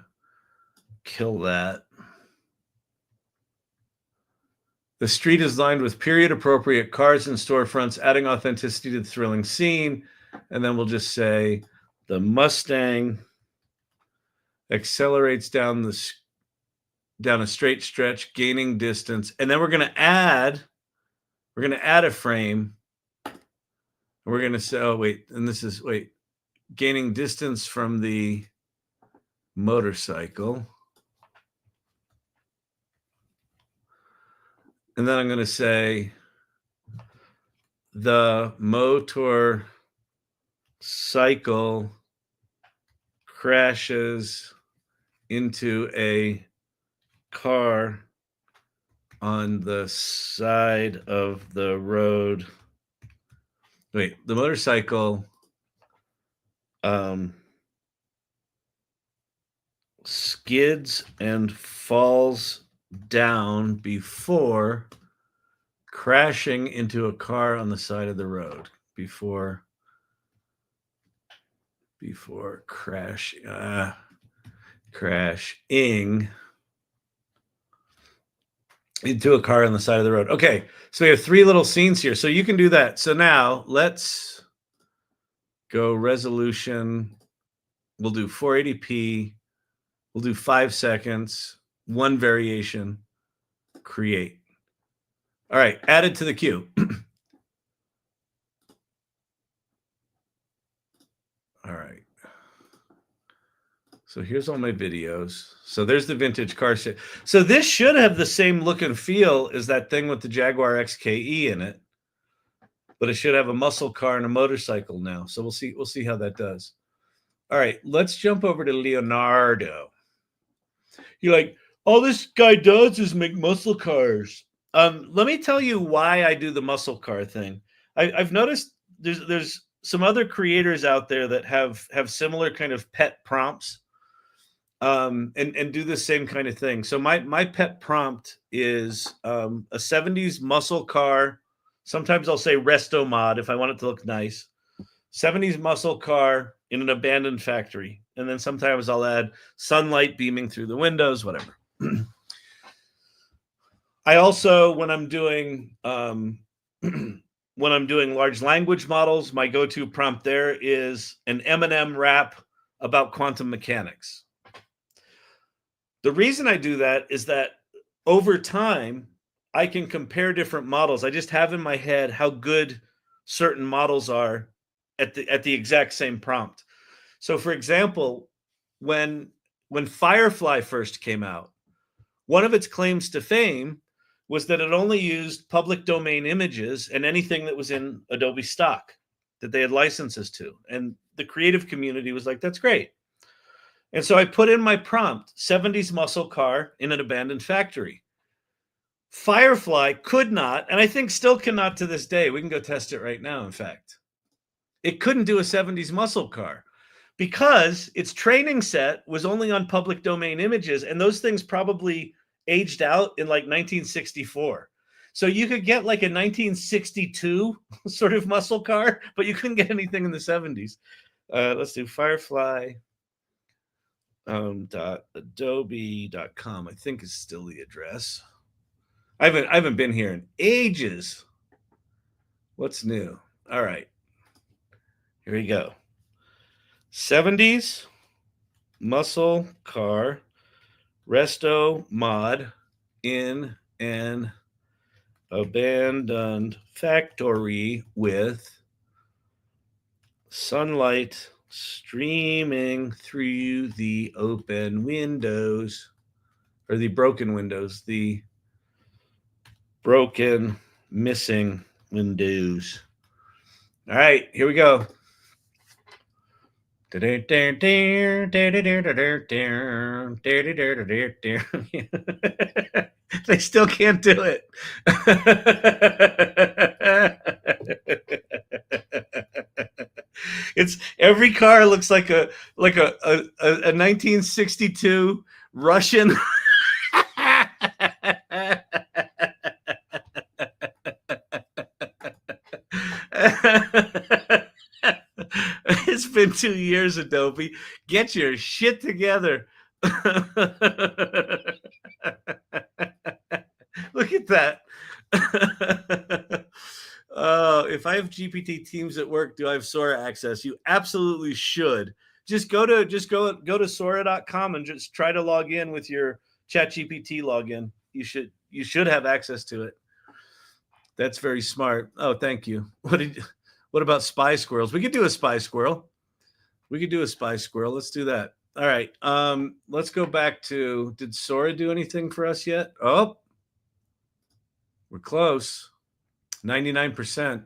kill that. The street is lined with period-appropriate cars and storefronts, adding authenticity to the thrilling scene. And then we'll just say the Mustang accelerates down a straight stretch, gaining distance. And then we're going to add a frame. And we're going to say, oh, wait, and this is, wait, gaining distance from the motorcycle. And then I'm going to say the motor cycle crashes into a car on the side of the road. Wait, the motorcycle skids and falls down before crashing into a car on the side of the road. Before crashing into a car on the side of the road. Okay, so we have 3 little scenes here. So you can do that. So now let's go resolution. We'll do 480p. We'll do 5 seconds, 1 variation, create. All right, added to the queue. All right. So here's all my videos. So there's the vintage car set. So this should have the same look and feel as that thing with the Jaguar XKE in it, but it should have a muscle car and a motorcycle now. So we'll see how that does. All right, let's jump over to Leonardo. You're like, all this guy does is make muscle cars. Let me tell you why I do the muscle car thing. I've noticed there's some other creators out there that have similar kind of pet prompts. And do the same kind of thing. So my pet prompt is a 70s muscle car. Sometimes I'll say resto mod if I want it to look nice. 70s muscle car in an abandoned factory. And then sometimes I'll add sunlight beaming through the windows, whatever. I also, when I'm doing large language models, my go-to prompt there is an Eminem rap about quantum mechanics. The reason I do that is that over time, I can compare different models. I just have in my head how good certain models are at the exact same prompt. So for example, when Firefly first came out, one of its claims to fame was that it only used public domain images and anything that was in Adobe stock that they had licenses to. And the creative community was like, that's great. And so I put in my prompt, 70s muscle car in an abandoned factory. Firefly could not, and I think still cannot to this day. We can go test it right now, in fact. It couldn't do a 70s muscle car because its training set was only on public domain images, and those things probably aged out in like 1964. So you could get like a 1962 sort of muscle car, but you couldn't get anything in the 70s. Let's do Firefly .adobe.com. I think is still the address. I haven't been here in ages. What's new? All right. Here we go. 70s muscle car resto mod in an abandoned factory with sunlight streaming through the open windows, or the broken windows, the broken, missing windows. All right, here we go. They still can't do it. It's every car looks like a 1962 Russian. It's been 2 years, Adobe. Get your shit together. Look at that. If I have GPT teams at work, do I have Sora access? You absolutely should. Just go to Sora.com and just try to log in with your ChatGPT login. You should have access to it. That's very smart. Oh, thank you. What about spy squirrels? We could do a spy squirrel. Let's do that. All right. Let's go back to, did Sora do anything for us yet? Oh, we're close. 99%.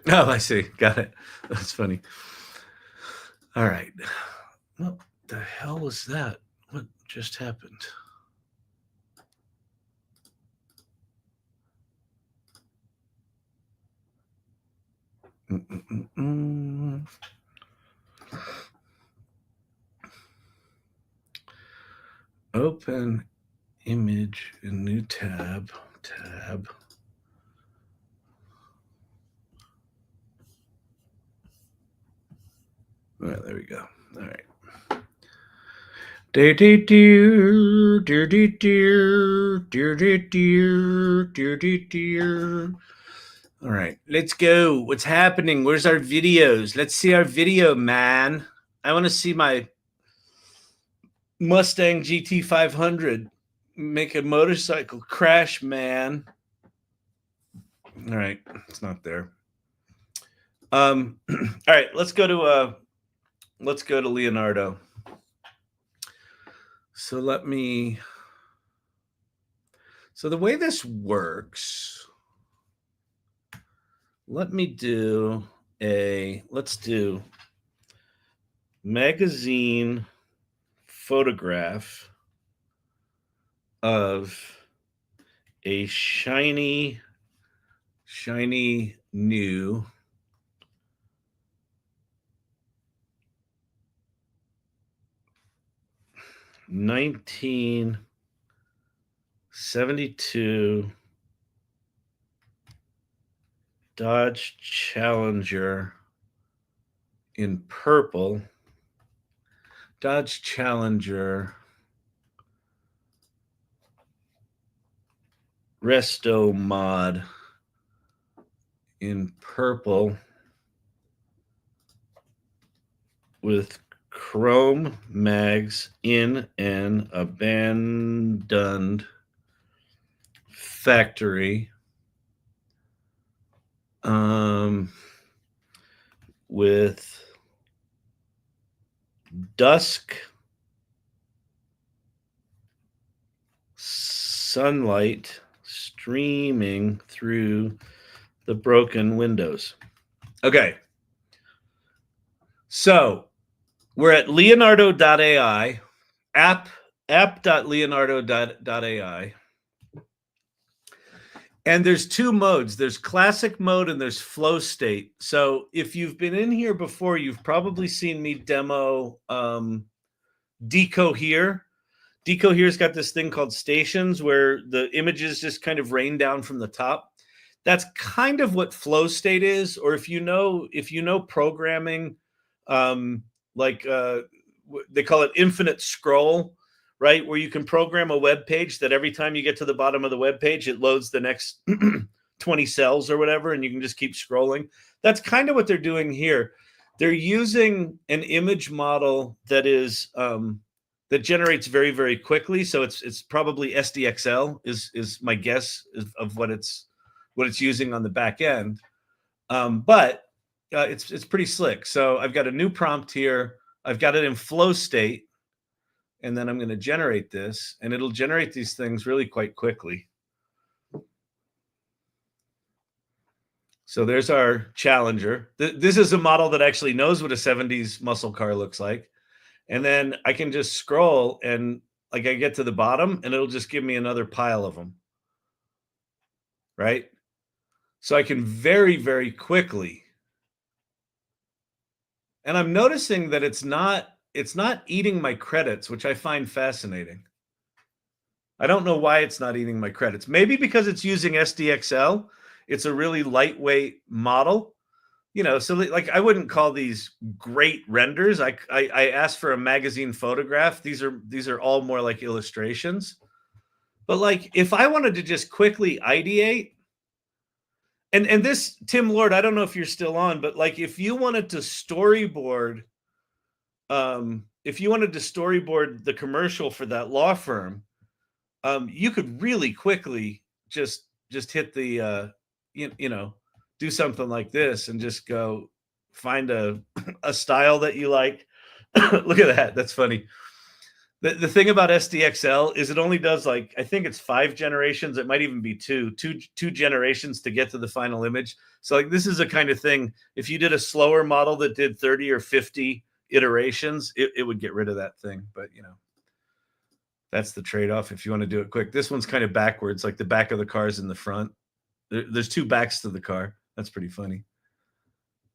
Oh, I see. Got it. That's funny. All right. What the hell was that? What just happened? Open image in new tab. All right, there we go. All right. All right, let's go. What's happening? Where's our videos? Let's see our video, man. I want to see my Mustang GT 500 make a motorcycle crash, man. All right, it's not there. All right, let's go to Leonardo. So the way this works, let's do magazine photograph of a shiny new '72 Dodge Challenger in purple. Dodge Challenger resto mod in purple with chrome mags in an abandoned factory with dusk sunlight streaming through the broken windows. Okay. So we're at Leonardo.ai, app.leonardo.ai. And there's two modes. There's classic mode and there's flow state. So if you've been in here before, you've probably seen me demo Decohere. Decohere's got this thing called stations where the images just kind of rain down from the top. That's kind of what flow state is. Or if you know programming, like they call it infinite scroll, right? Where you can program a web page that every time you get to the bottom of the web page, it loads the next 20 cells or whatever, and you can just keep scrolling. That's kind of what they're doing here. They're using an image model that is that generates very, very quickly. So it's probably SDXL is my guess of what it's using on the back end. But it's pretty slick. So I've got a new prompt here. I've got it in flow state, and then I'm going to generate this, and it'll generate these things really quite quickly. So there's our Challenger. This is a model that actually knows what a 70s muscle car looks like. And then I can just scroll, and like I get to the bottom, and it'll just give me another pile of them. Right? So I can very, very quickly. And I'm noticing that it's not eating my credits, which I find fascinating. I don't know why it's not eating my credits. Maybe because it's using SDXL. It's a really lightweight model. So like I wouldn't call these great renders. I asked for a magazine photograph. These are all more like illustrations. But like if I wanted to just quickly ideate, and this, Tim Lord, I don't know if you're still on, but like if you wanted to storyboard, the commercial for that law firm, you could really quickly just hit the do something like this and just go find a style that you like. Look at that. That's funny. The thing about SDXL is it only does like, I think it's 5 generations. It might even be two generations to get to the final image. So like this is a kind of thing, if you did a slower model that did 30 or 50 iterations, it would get rid of that thing. But that's the trade-off if you want to do it quick. This one's kind of backwards, like the back of the car's in the front. There's 2 backs to the car. That's pretty funny.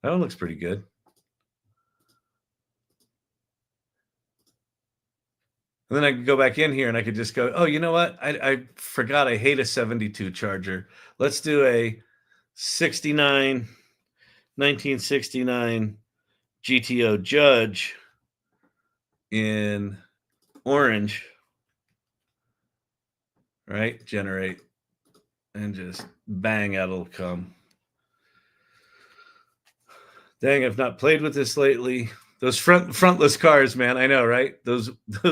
That one looks pretty good. And then I could go back in here and I could just go, oh, you know what? I forgot I hate a 72 Charger. Let's do a 1969 GTO Judge in orange, right? Generate, and just bang, it'll come. Dang, I've not played with this lately. Those frontless cars, man. I know, right? Those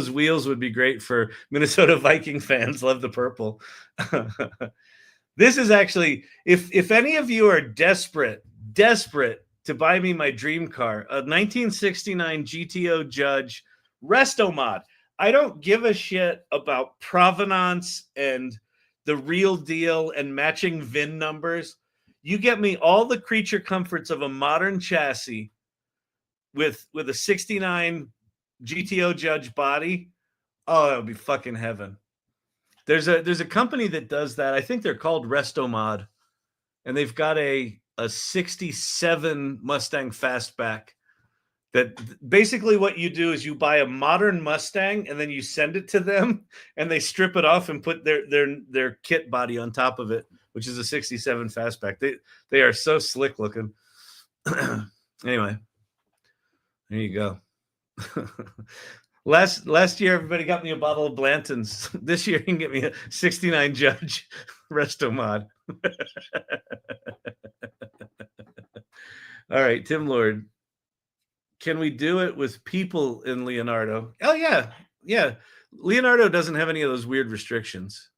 wheels would be great for Minnesota Viking fans. Love the purple. This is actually, if any of you are desperate to buy me my dream car, a 1969 GTO Judge resto mod. I don't give a shit about provenance and the real deal and matching VIN numbers. You get me all the creature comforts of a modern chassis with a 69 GTO Judge body. Oh, that would be fucking heaven. There's a company that does that. I think they're called Restomod, and they've got a 67 Mustang Fastback. That basically what you do is you buy a modern Mustang and then you send it to them, and they strip it off and put their kit body on top of it, which is a 67 Fastback. They are so slick looking. Anyway, there you go. Last year, everybody got me a bottle of Blanton's. This year, you can get me a 69 Judge Resto Mod. All right, Tim Lord. Can we do it with people in Leonardo? Oh, yeah. Yeah. Leonardo doesn't have any of those weird restrictions.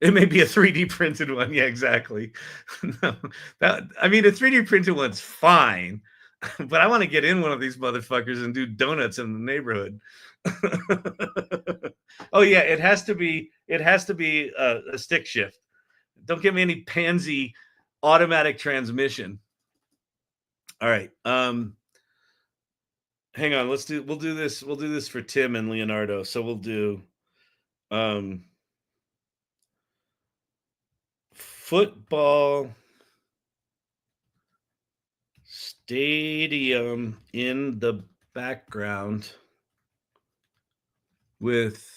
It may be a 3D printed one. Yeah, exactly. No, a 3D printed one's fine. But I want to get in one of these motherfuckers and do donuts in the neighborhood. Oh yeah, it has to be a stick shift. Don't give me any pansy automatic transmission. All right. Hang on. We'll do this for Tim and Leonardo. So we'll do football stadium in the background with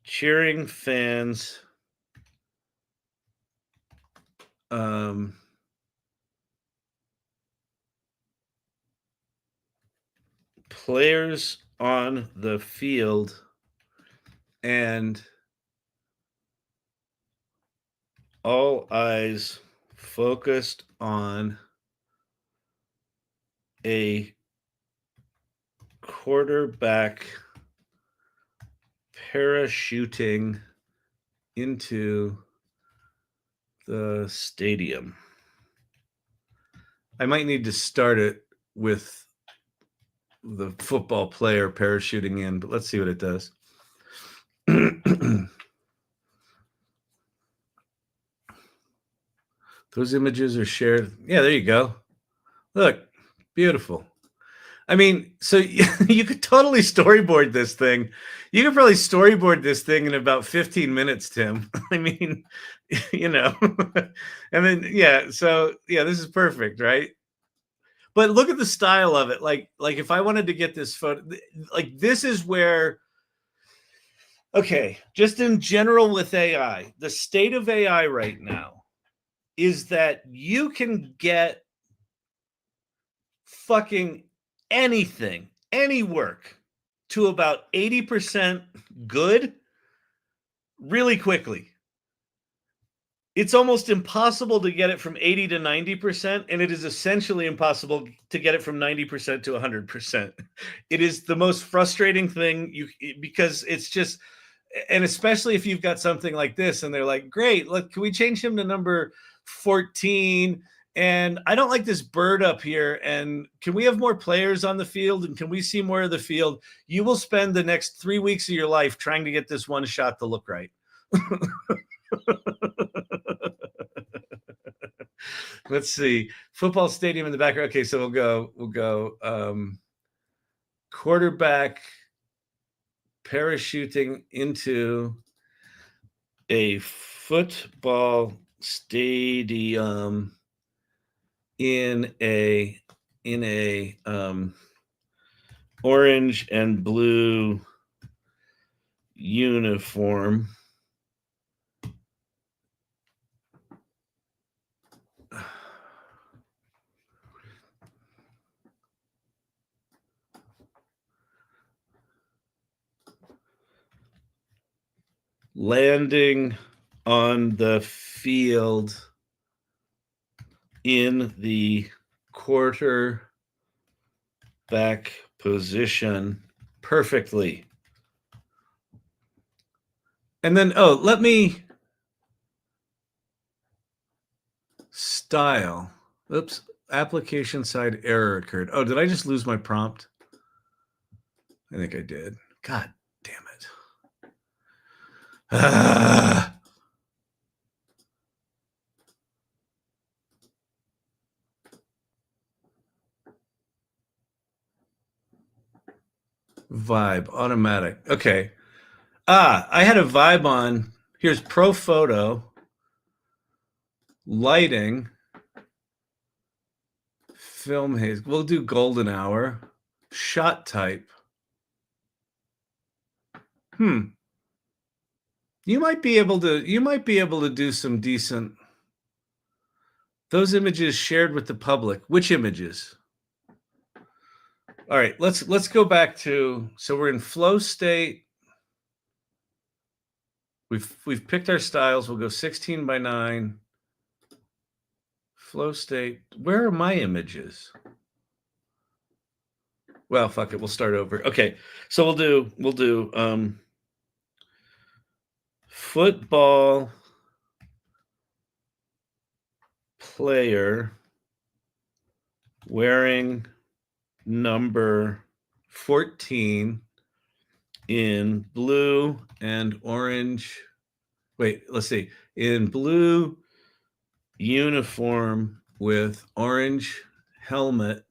cheering fans, players on the field, and all eyes focused on a quarterback parachuting into the stadium. I might need to start it with the football player parachuting in, but let's see what it does. Those images are shared. Yeah, there you go. Look, beautiful. I mean, so you could totally storyboard this thing. You could probably storyboard this thing in about 15 minutes, Tim. I mean, you know, and then, yeah, so yeah, this is perfect, right? But look at the style of it. Like if I wanted to get this photo, like this is where, okay, just in general with AI, the state of AI right now is that you can get fucking anything, any work to about 80% good really quickly. It's almost impossible to get it from 80 to 90%, and it is essentially impossible to get it from 90% to 100%. It is the most frustrating thing because it's just, and especially if you've got something like this and they're like, great, look, can we change him to number 14? And I don't like this bird up here. And can we have more players on the field? And can we see more of the field? You will spend the next 3 weeks of your life trying to get this one shot to look right. Let's see. Football stadium in the background. Okay, so we'll go quarterback parachuting into a football stadium in a orange and blue uniform. Landing on the field in the quarterback position perfectly. And then, let me style. Oops, application side error occurred. Oh, did I just lose my prompt? I think I did. God damn it. Vibe, automatic. Okay. I had a vibe on. Here's Pro Photo, lighting, film haze. We'll do golden hour, shot type. You might be able to do some decent. Those images shared with the public. Which images? All right, let's go back to, so we're in flow state. We've picked our styles. We'll go 16 by 9. Flow state. Where are my images? Well, fuck it. We'll start over. Okay, so we'll do football player wearing number 14 in blue and orange. Wait, let's see. In blue uniform with orange helmet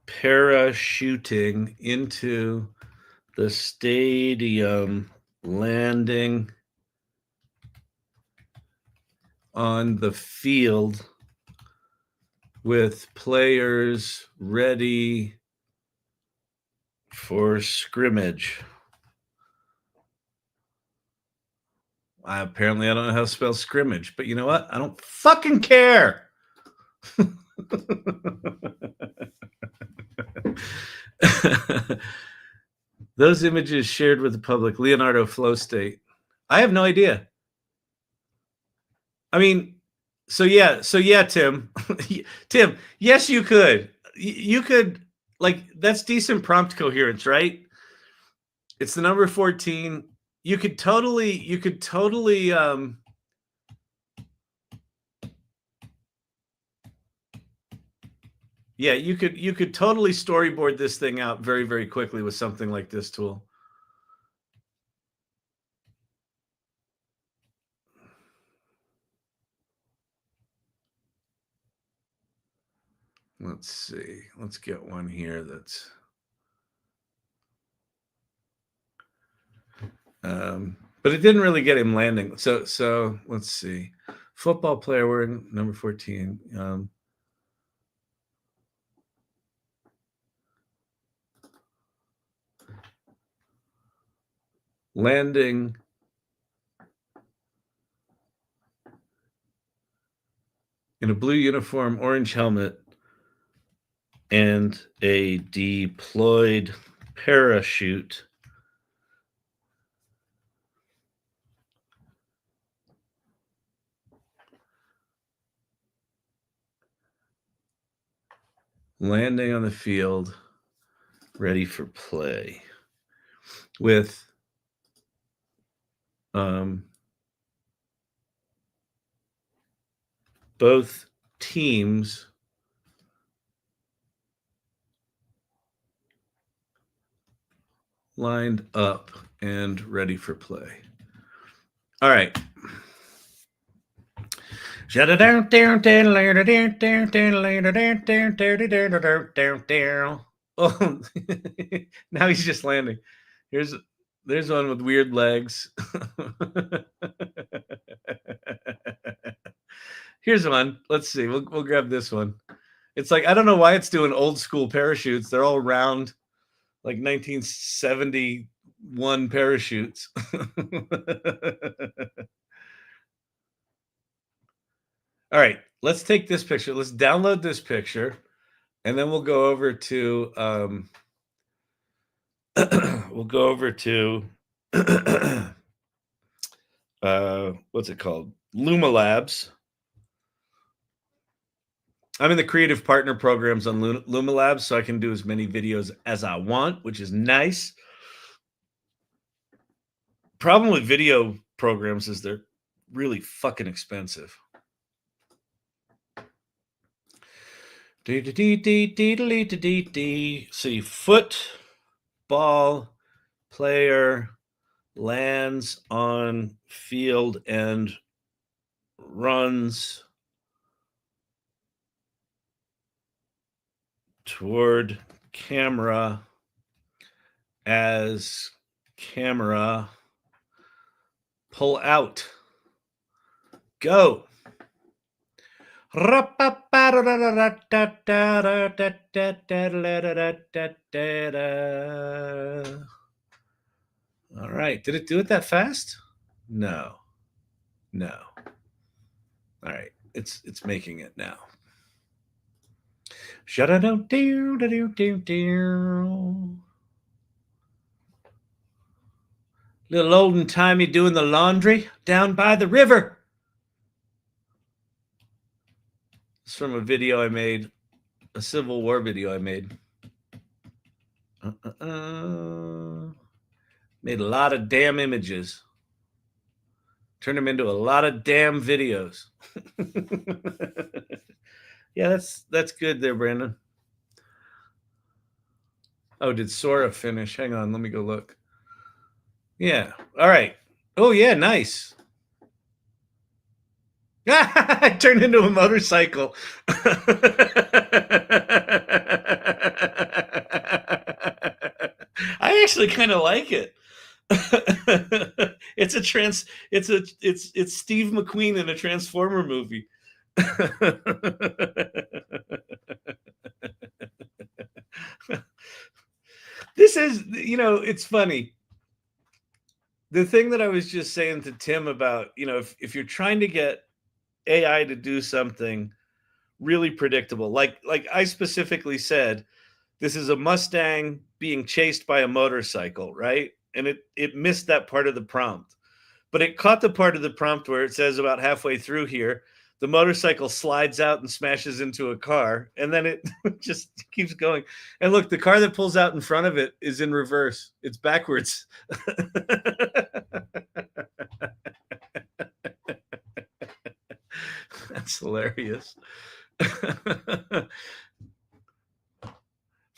parachuting into the stadium, landing on the field with players ready for scrimmage. Apparently, I don't know how to spell scrimmage, but you know what? I don't fucking care. Those images shared with the public, Leonardo flow state. I have no idea. I mean, so yeah, Tim. Tim, yes, you could. You could, like, that's decent prompt coherence, right? It's the number 14. You could totally yeah, you could totally storyboard this thing out very, very quickly with something like this tool. Let's see. Let's get one here that's but it didn't really get him landing. So let's see. Football player wearing number 14. Landing in a blue uniform, orange helmet, and a deployed parachute. Landing on the field, ready for play. With both teams lined up and ready for play. All right. Oh, now he's just landing. There's one with weird legs. Here's one. Let's see. We'll grab this one. It's like, I don't know why it's doing old school parachutes. They're all round, like 1971 parachutes. All right, let's take this picture. Let's download this picture, and then we'll go over to what's it called? Luma Labs. I'm in the creative partner programs on Luma Labs, so I can do as many videos as I want, which is nice. Problem with video programs is they're really fucking expensive. See, football player lands on field and runs toward camera as camera pull out. Go. All right. Did it do it that fast? No. All right. It's making it now. Little olden timey doing the laundry down by the river. It's from a video I made, a Civil War video I made. Made a lot of damn images. Turned them into a lot of damn videos. Yeah, that's good there, Brandon. Oh, did Sora finish? Hang on, let me go look. Yeah. All right. Oh, yeah, nice. I turned into a motorcycle. I actually kind of like it. It's Steve McQueen in a Transformer movie. This is, it's funny. The thing that I was just saying to Tim about, if you're trying to get AI to do something really predictable, like I specifically said, this is a Mustang being chased by a motorcycle, right? And it missed that part of the prompt. But it caught the part of the prompt where it says about halfway through here, the motorcycle slides out and smashes into a car, and then it just keeps going. And look, the car that pulls out in front of it is in reverse. It's backwards. That's hilarious. But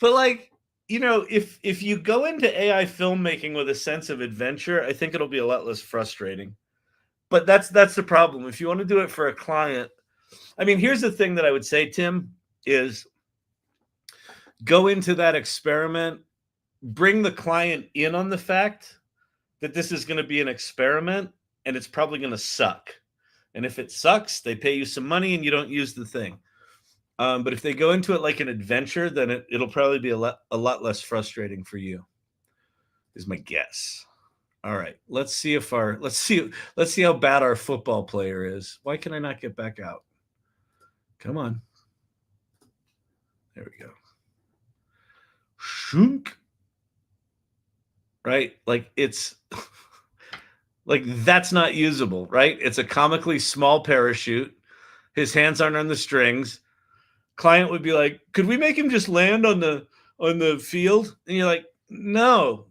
like, if you go into AI filmmaking with a sense of adventure, I think it'll be a lot less frustrating. But that's the problem. If you want to do it for a client, I mean, here's the thing that I would say, Tim, is go into that experiment, bring the client in on the fact that this is going to be an experiment and it's probably going to suck. And if it sucks, they pay you some money and you don't use the thing. But if they go into it like an adventure, then it'll probably be a lot less frustrating for you, is my guess. All right, let's see how bad our football player is. Why can I not get back out? Come on. There we go. Shunk. Right? Like it's like that's not usable, right? It's a comically small parachute. His hands aren't on the strings. Client would be like, "Could we make him just land on the field?" And you're like, "No."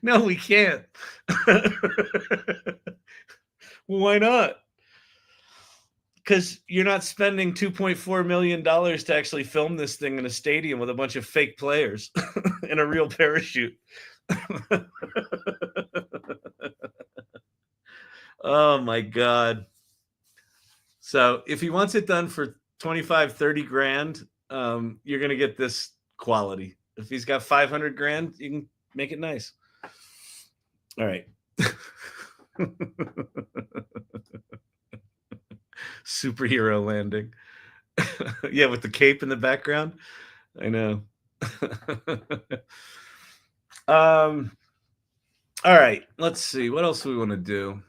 No, we can't. Why not? Because you're not spending $2.4 million to actually film this thing in a stadium with a bunch of fake players in a real parachute. Oh my God. So if he wants it done for 25, 30 grand, you're going to get this quality. If he's got 500 grand, you can make it nice. All right. Superhero landing. Yeah, with the cape in the background. I know. All right, let's see. What else do we want to do?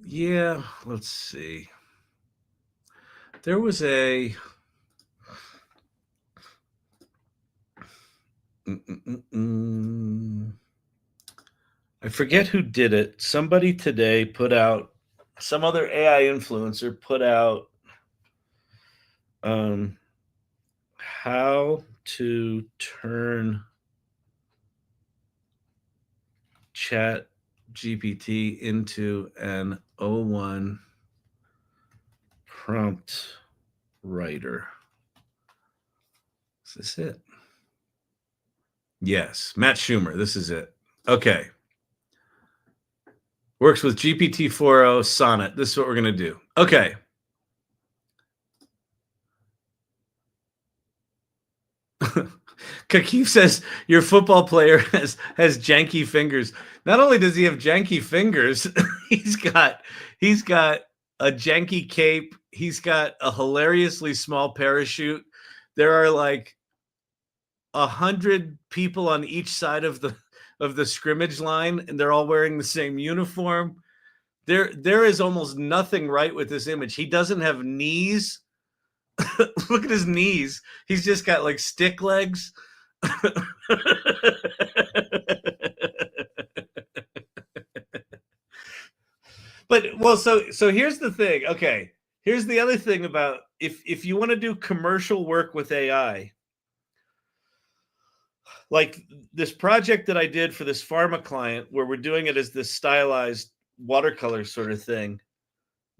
Yeah, let's see. There was a I forget who did it. Somebody today put out, some other AI influencer put out how to turn Chat GPT into an O1 prompt writer. Is this it? Yes, Matt Shumer. This is it. Okay. Works with GPT-4o Sonnet. This is what we're going to do. Okay. Kakif says your football player has janky fingers. Not only does he have janky fingers, he's got a janky cape. He's got a hilariously small parachute. There are like 100 people on each side of the scrimmage line, and they're all wearing the same uniform. There is almost nothing right with this image. He doesn't have knees. Look at his knees. He's just got like stick legs. But well, so here's the thing. Okay, here's the other thing about if you want to do commercial work with AI, like this project that I did for this pharma client, where we're doing it as this stylized watercolor sort of thing.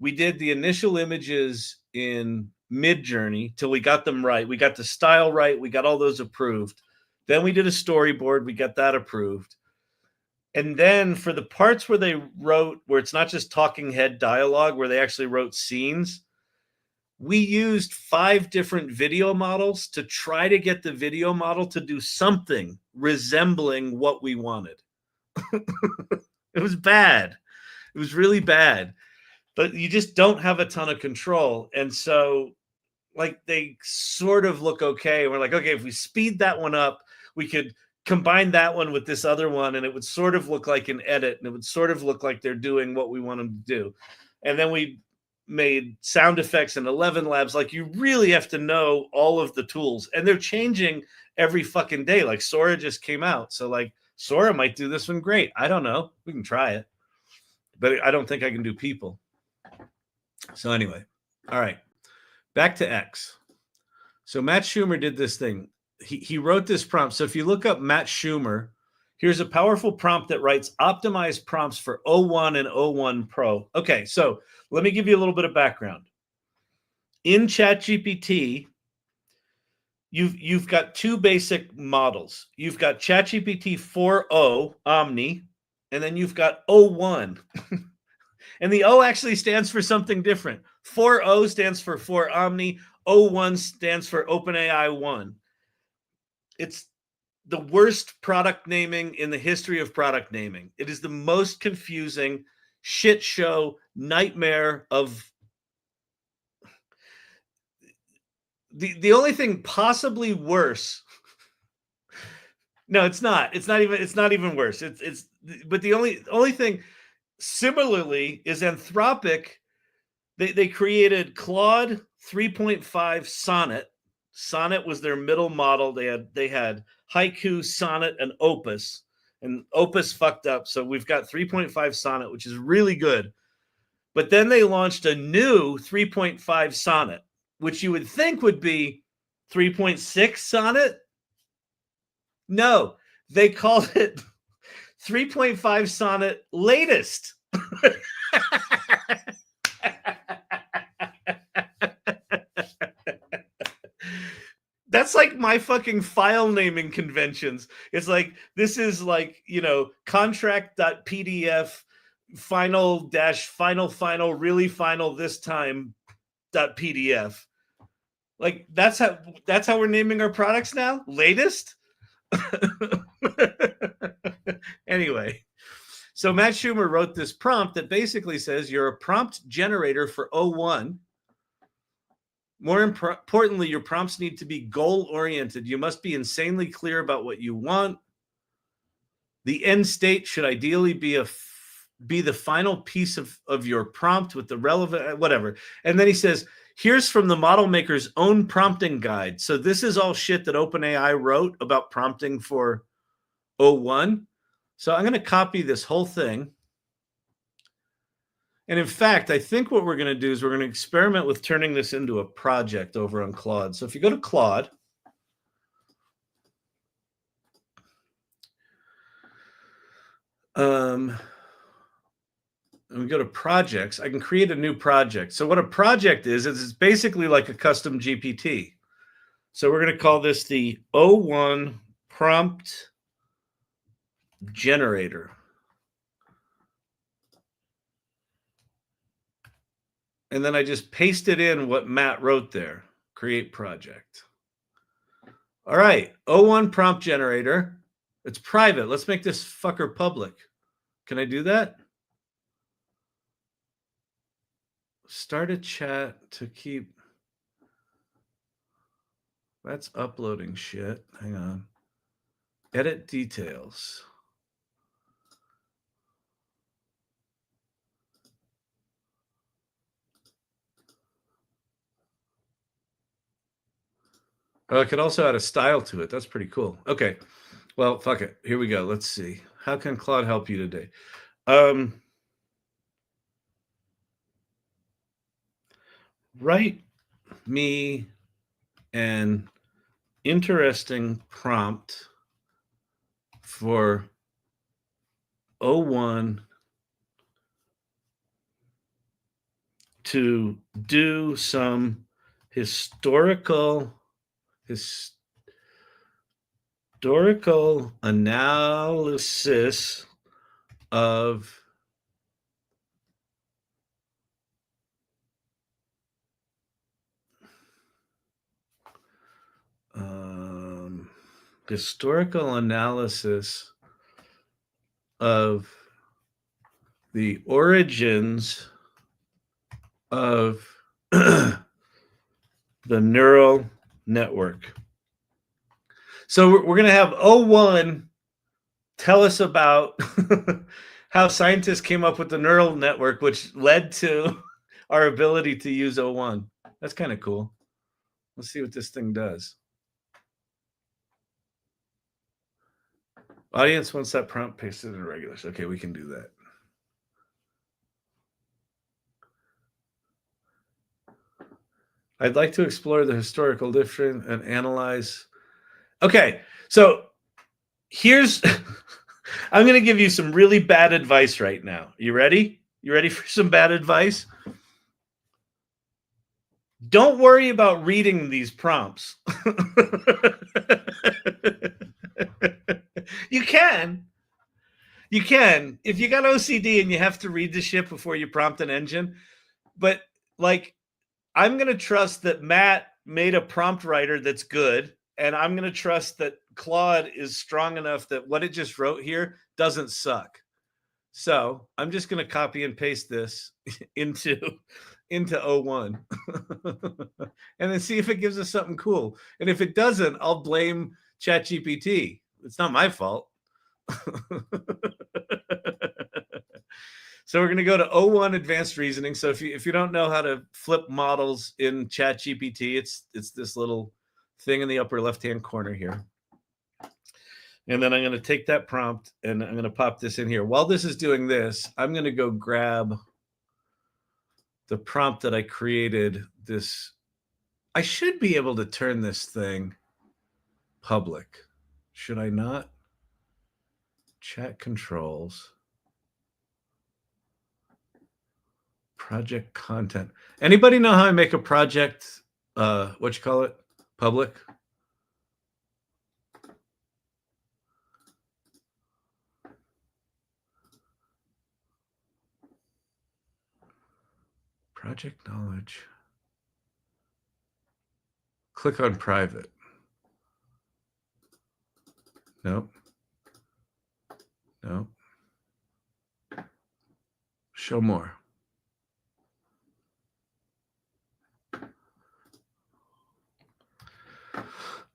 We did the initial images in Mid-Journey till we got them right. We got the style right. We got all those approved. Then we did a storyboard. We got that approved. And then for the parts where they wrote, where it's not just talking head dialogue, where they actually wrote scenes, we used 5 different video models to try to get the video model to do something resembling what we wanted. It was bad. It was really bad. But you just don't have a ton of control. And so, like, they sort of look okay. We're like, okay, if we speed that one up, we could combine that one with this other one, and it would sort of look like an edit, and it would sort of look like they're doing what we want them to do. And then we made sound effects in 11 labs. Like, you really have to know all of the tools, and they're changing every fucking day. Like, Sora just came out. So, like, Sora might do this one great. I don't know. We can try it. But I don't think I can do people. So anyway, all right, back to X. So Matt Shumer did this thing. He wrote this prompt. So if you look up Matt Shumer, here's a powerful prompt that writes optimized prompts for O1 and O1 Pro. Okay, so let me give you a little bit of background. In ChatGPT, you've got 2 basic models. You've got ChatGPT 4o Omni, and then you've got O1. And the O actually stands for something different. 4O stands for 4 Omni. O1 stands for OpenAI 1. It's the worst product naming in the history of product naming. It is the most confusing shit show nightmare of the only thing possibly worse. No, it's not. It's not even worse. It's but the only thing similarly is Anthropic. They created Claude 3.5 Sonnet. Sonnet was their middle model. They had Haiku, Sonnet, and Opus. And Opus fucked up. So we've got 3.5 Sonnet, which is really good. But then they launched a new 3.5 Sonnet, which you would think would be 3.6 Sonnet. No, they called it 3.5 Sonnet latest. That's like my fucking file naming conventions. It's like, this is like, contract.pdf final really final this time .pdf. Like, that's how we're naming our products now? Latest? Anyway, so Matt Shumer wrote this prompt that basically says you're a prompt generator for O1. More importantly, your prompts need to be goal-oriented. You must be insanely clear about what you want. The end state should ideally be the final piece of your prompt with the relevant whatever. And then he says, here's from the model maker's own prompting guide. So this is all shit that OpenAI wrote about prompting for O1. So I'm going to copy this whole thing. And in fact, I think what we're going to do is we're going to experiment with turning this into a project over on Claude. So if you go to Claude, and we go to projects, I can create a new project. So what a project is it's basically like a custom GPT. So we're going to call this the O1 prompt generator. And then I just pasted in what Matt wrote there. Create project. All right, O1 prompt generator. It's private. Let's make this fucker public. Can I do that? Start a chat to keep. That's uploading shit. Hang on. Edit details. Oh, I could also add a style to it. That's pretty cool. Okay. Well, fuck it. Here we go. Let's see. How can Claude help you today? Write me an interesting prompt for O1 to do some historical analysis of historical analysis of the origins of the neural network. So we're going to have O1 tell us about how scientists came up with the neural network, which led to our ability to use O1. That's kind of cool. Let's see what this thing does. Audience wants that prompt pasted in Irregulars. Okay, we can do that. I'd like to explore the historical difference and analyze. Okay, so here's I'm going to give you some really bad advice right now. You ready? You ready for some bad advice? Don't worry about reading these prompts. You can. You can. If you got OCD and you have to read the shit before you prompt an engine. But like, I'm going to trust that Matt made a prompt writer that's good. And I'm going to trust that Claude is strong enough that what it just wrote here doesn't suck. So I'm just going to copy and paste this into O1 and then see if it gives us something cool. And if it doesn't, I'll blame ChatGPT. It's not my fault. So we're going to go to O1 advanced reasoning. So if you don't know how to flip models in ChatGPT, it's this little thing in the upper left-hand corner here. And then I'm going to take that prompt and I'm going to pop this in here. While this is doing this, I'm going to go grab the prompt that I created. I should be able to turn this thing public. Should I not? Chat controls. Project content. Anybody know how I make a project, public? Project knowledge. Click on private. Nope. Nope. Show more.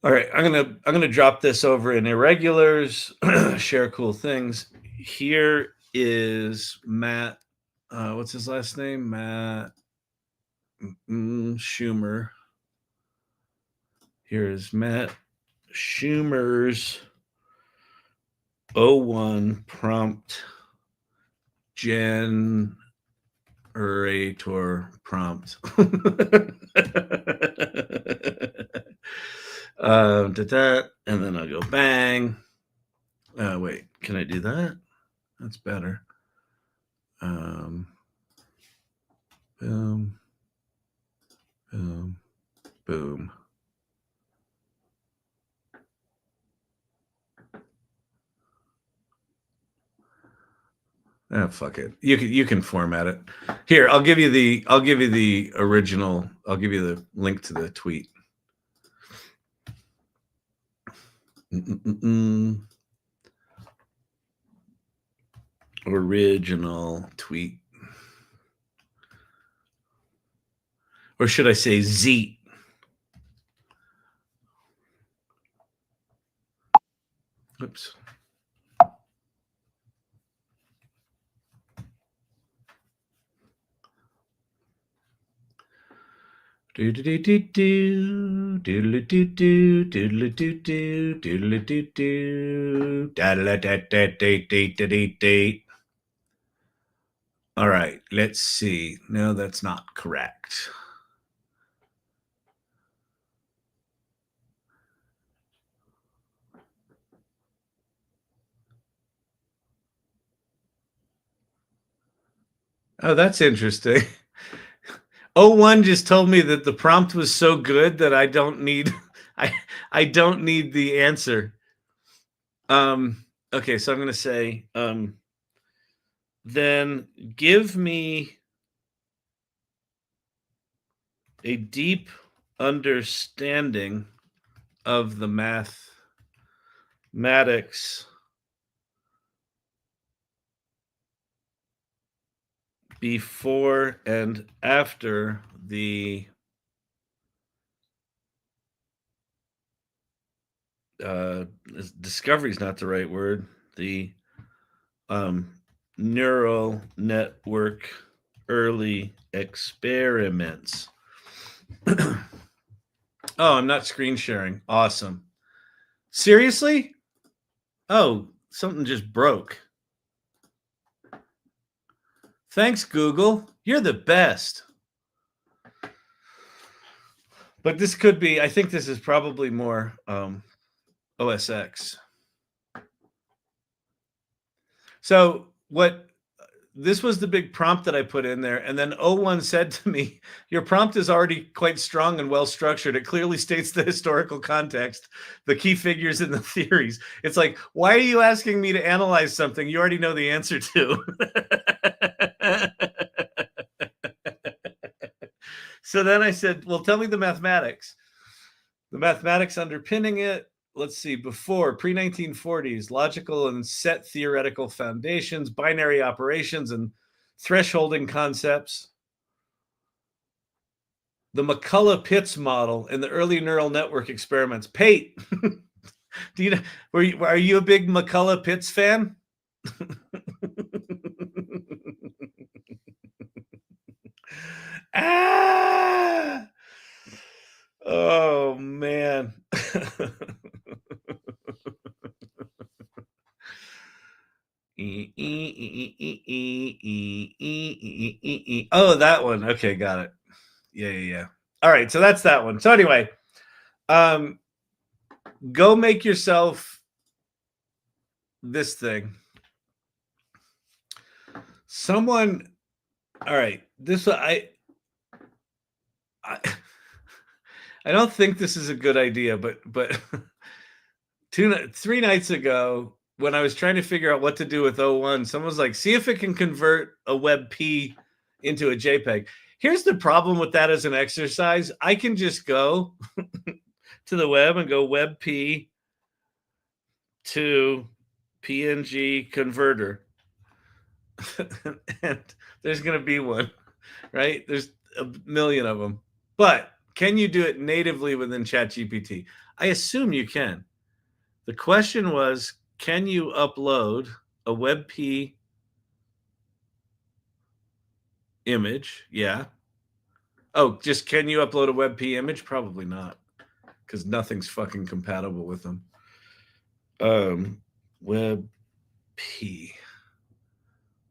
All right, I'm gonna drop this over in Irregulars. Share cool things. Here is Matt. What's his last name? Matt Shumer. Here is Matt Shumer's O1 prompt generator prompt. Did that, and then I'll go bang. Wait, can I do that? That's better. Boom, boom, boom. Fuck it. You can format it. Here, I'll give you the original. I'll give you the link to the tweet. Original tweet. Or should I say Z? Oops. All right, let's see. No, that's not correct. Oh, that's interesting. 01 just told me that the prompt was so good that I don't need I don't need the answer. Okay, so I'm going to say then give me a deep understanding of the mathematics before and after the discovery is not the right word. The neural network early experiments. Oh, I'm not screen sharing. Awesome. Seriously? Oh, something just broke. Thanks, Google. You're the best. But this could be, I think this is probably more OS X. So this was the big prompt that I put in there. And then O1 said to me, your prompt is already quite strong and well structured. It clearly states the historical context, the key figures, and the theories. It's like, why are you asking me to analyze something you already know the answer to? So then I said, well, tell me the mathematics. The mathematics underpinning it. Let's see, before pre-1940s, logical and set theoretical foundations, binary operations, and thresholding concepts. The McCullough-Pitts model and the early neural network experiments. Pate, do you know, are you a big McCullough-Pitts fan? Ah! Oh man. Oh, that one. Okay, got it. Yeah. All right, so that's that one. So anyway, go make yourself this thing. Someone, all right, this I don't think this is a good idea, but 3 nights ago when I was trying to figure out what to do with O1, someone was like, see if it can convert a WebP into a JPEG. Here's the problem with that as an exercise. I can just go to the web and go WebP to PNG converter. And there's going to be one, right? There's a million of them. But can you do it natively within ChatGPT? I assume you can. The question was, can you upload a WebP image? Yeah. Oh, just can you upload a WebP image? Probably not, because nothing's fucking compatible with them. WebP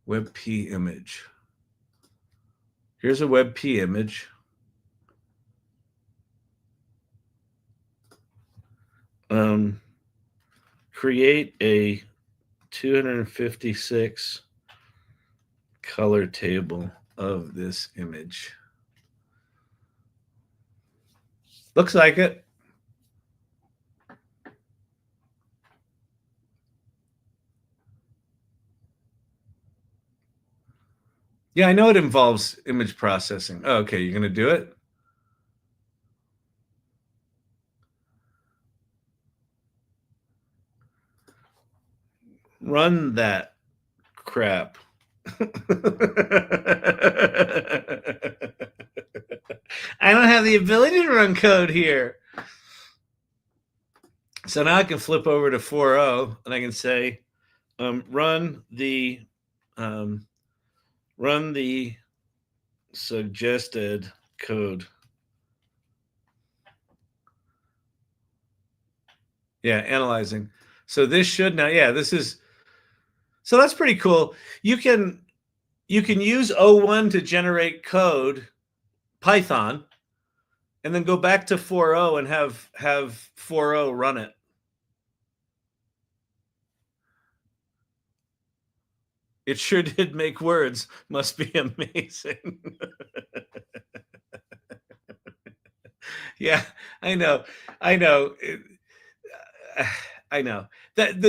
image. Here's a WebP image. Create a 256 color table of this image. Looks like it. Yeah, I know it involves image processing. Oh, okay, you're going to do it? Run that crap. I don't have the ability to run code here. So now I can flip over to 4.0 and I can say, run the suggested code. Yeah, analyzing. So this should now, yeah, this is, so that's pretty cool. You can use O1 to generate code, Python, and then go back to 4.0 and have 4.0 run it. It sure did make words. Must be amazing. Yeah, I know. I know. I know that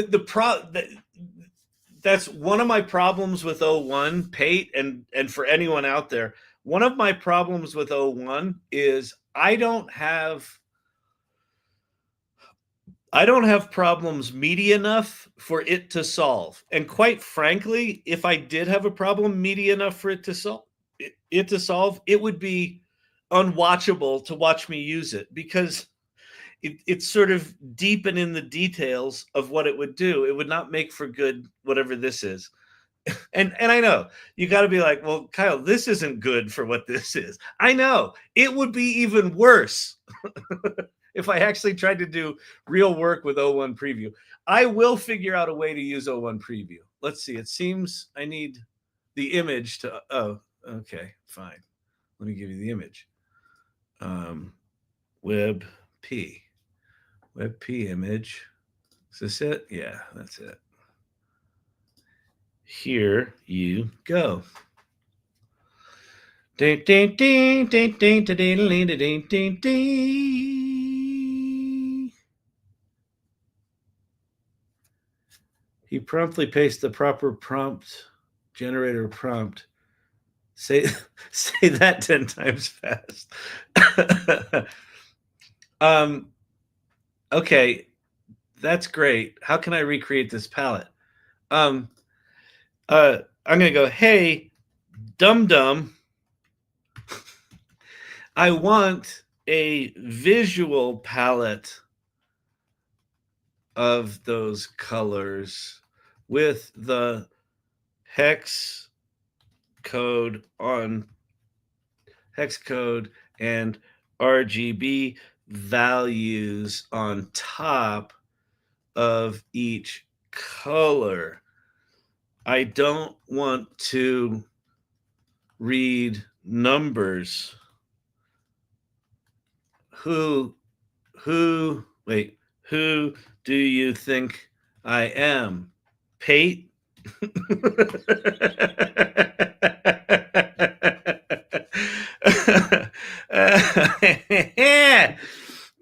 that's one of my problems with O1, Pate, and for anyone out there, one of my problems with O1 is I don't have problems meaty enough for it to solve. And quite frankly, if I did have a problem meaty enough for it to solve, it would be unwatchable to watch me use it because it's sort of deep and in the details of what it would do. It would not make for good whatever this is. And I know you got to be like, well, Kyle, this isn't good for what this is. I know it would be even worse if I actually tried to do real work with O1 Preview. I will figure out a way to use O1 Preview. Let's see. It seems I need the image to. Oh, okay, fine. Let me give you the image. WebP. WebP image. Is this it? Yeah, that's it. Here you go. Ding, ding, ding, ding, ding, ding, ding, ding, ding, ding. He promptly pastes the proper prompt generator prompt. Say say that 10 times fast. Okay, that's great. How can I recreate this palette? I'm gonna go, hey, dum dum. I want a visual palette of those colors with the hex code and RGB values on top of each color. I don't want to read numbers. Who do you think I am? Pate?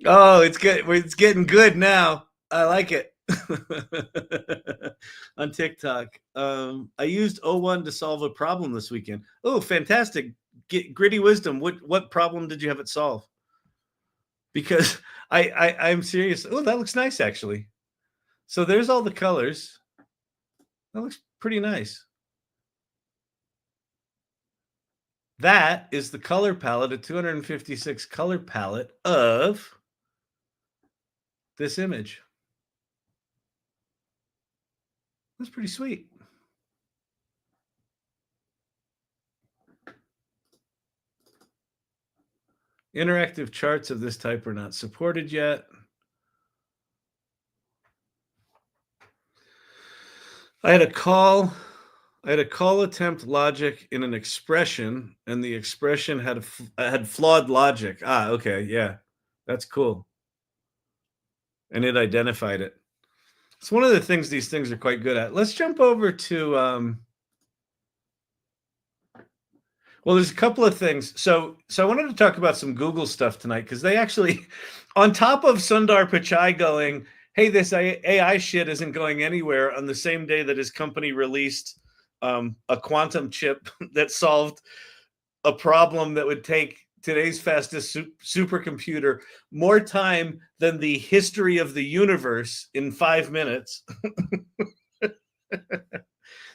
Oh, it's good. It's getting good now. I like it. On TikTok. I used O1 to solve a problem this weekend. Oh, fantastic. Gritty wisdom. What problem did you have it solve? Because I'm serious. Oh, that looks nice actually. So there's all the colors. That looks pretty nice. That is the color palette, a 256 color palette of this image. That's pretty sweet. Interactive charts of this type are not supported yet. I had a call attempt logic in an expression, and the expression had flawed logic. Ah, okay, yeah, that's cool. And it identified it. It's one of the things these things are quite good at. Let's jump over to. Well, there's a couple of things. So I wanted to talk about some Google stuff tonight because they actually, on top of Sundar Pichai going, "Hey, this AI shit isn't going anywhere," on the same day that his company released a quantum chip that solved a problem that would take today's fastest supercomputer more time than the history of the universe in 5 minutes.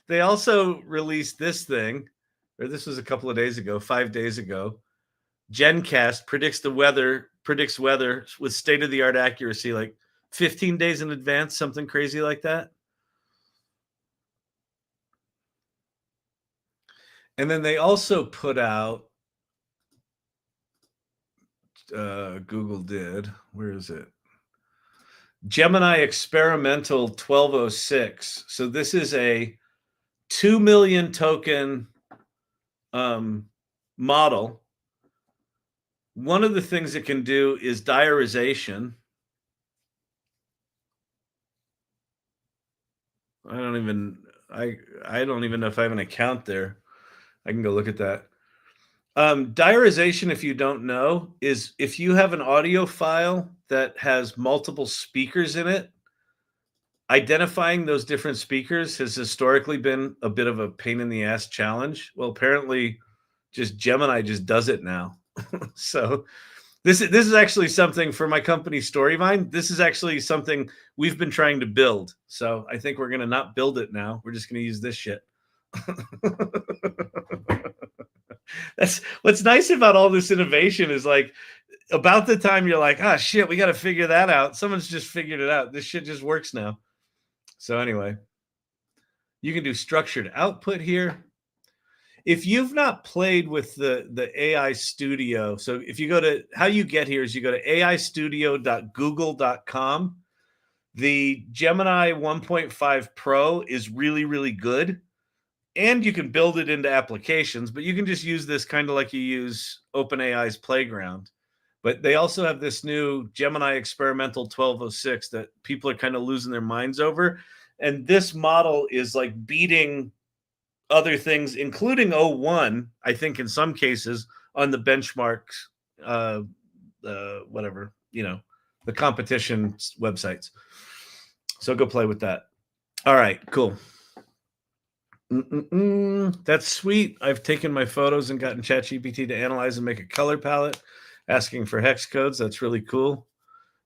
They also released this thing, or this was a couple of days ago, 5 days ago. GenCast predicts weather with state-of-the-art accuracy, like 15 days in advance, something crazy like that. And then they also put out, Google did, where is it? Gemini Experimental 1206. So this is a 2 million token model. One of the things it can do is diarization. I don't even know if I have an account there. I can go look at that. Diarization, if you don't know, is if you have an audio file that has multiple speakers in it, identifying those different speakers has historically been a bit of a pain in the ass challenge. Well, apparently just Gemini just does it now. So this is actually something for my company Storyvine. This is actually something we've been trying to build. So I think we're going to not build it now. We're just going to use this shit. That's what's nice about all this innovation is like about the time you're like, ah, shit, we got to figure that out. Someone's just figured it out. This shit just works now. So anyway, you can do structured output here. If you've not played with the AI Studio, so if you go to how you get here is you go to aistudio.google.com. The Gemini 1.5 Pro is really, really good. And you can build it into applications, but you can just use this kind of like you use OpenAI's Playground. But they also have this new Gemini Experimental 1206 that people are kind of losing their minds over. And this model is like beating other things, including O1, I think in some cases, on the benchmarks, whatever, the competition websites. So go play with that. All right, cool. That's sweet. I've taken my photos and gotten ChatGPT to analyze and make a color palette, asking for hex codes. That's really cool.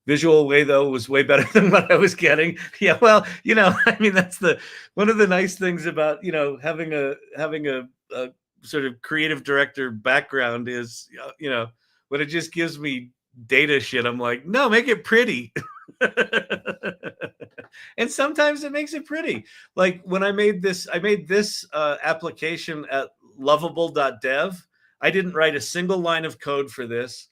Visual way though was way better than what I was getting. Yeah, well, I mean that's one of the nice things about having a sort of creative director background is when it just gives me data shit, I'm like, no, make it pretty. And sometimes it makes it pretty. Like when I made this application at lovable.dev. I didn't write a single line of code for this.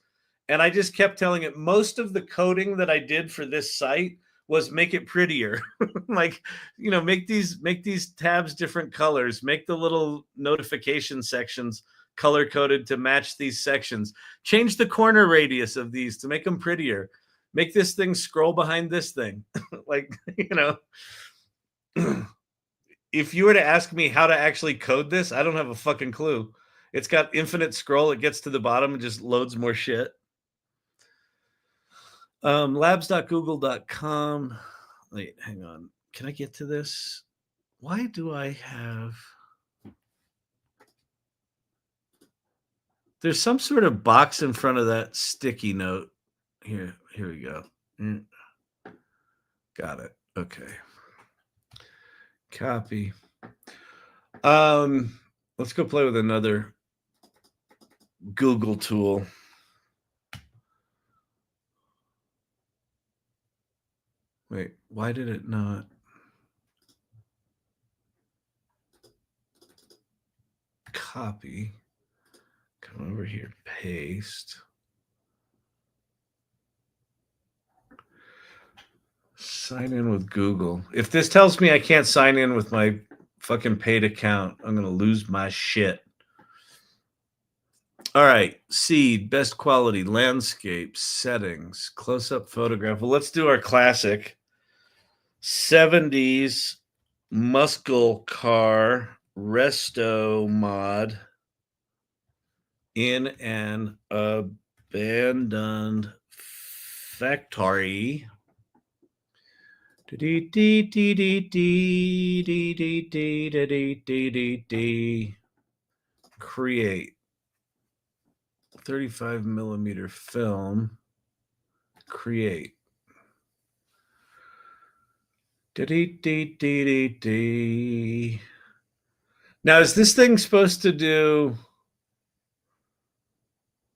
And I just kept telling it most of the coding that I did for this site was make it prettier. Like, make these tabs different colors, make the little notification sections color coded to match these sections, change the corner radius of these to make them prettier, make this thing scroll behind this thing. Like, if you were to ask me how to actually code this, I don't have a fucking clue. It's got infinite scroll. It gets to the bottom and just loads more shit. Labs.google.com. Wait, hang on. Can I get to this? Why do I have... There's some sort of box in front of that sticky note. Here we go. Got it. Okay. Copy. Let's go play with another Google tool. Wait, why did it not? Copy. Come over here, paste. Sign in with Google. If this tells me I can't sign in with my fucking paid account, I'm going to lose my shit. All right. Seed, best quality, landscape, settings, close-up photograph. Well, let's do our classic 70s muscle car resto mod in an abandoned factory. Create 35 millimeter film. Create. Now, is this thing supposed to do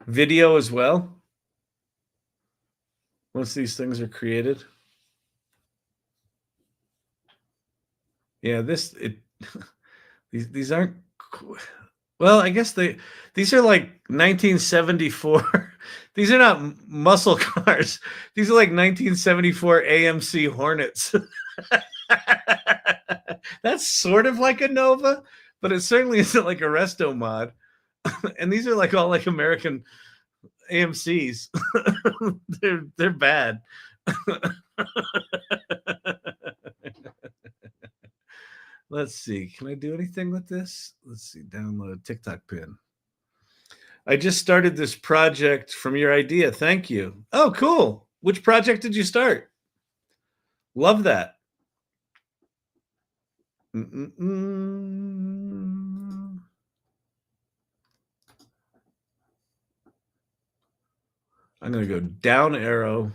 video as well? Once these things are created? Yeah, these aren't... Well, I guess these are like 1974. These are not muscle cars. These are like 1974 AMC Hornets. That's sort of like a Nova, but it certainly isn't like a resto mod. And these are like all like American AMCs. They're bad. Let's see. Can I do anything with this? Let's see. Download TikTok pin. I just started this project from your idea. Thank you. Oh, cool. Which project did you start? Love that. I'm going to go down arrow,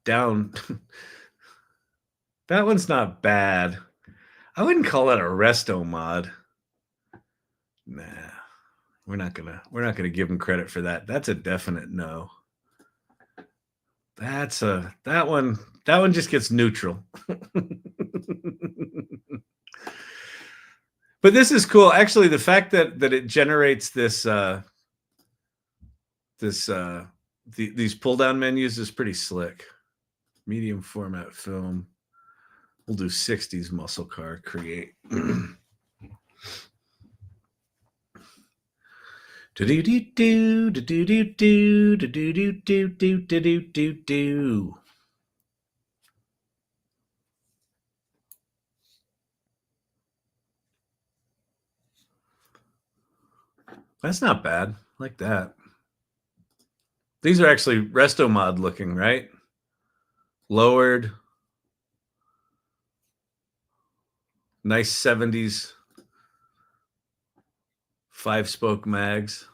down. That one's not bad. I wouldn't call that a resto mod. Nah, we're not gonna give him credit for that. That's a definite no. That one just gets neutral. But this is cool. Actually, the fact that it generates these pull down menus is pretty slick. Medium format film. We'll do 60s muscle car create. That's not bad. Like that. These are actually resto mod looking, right? Lowered. Nice 70s 5-spoke mags.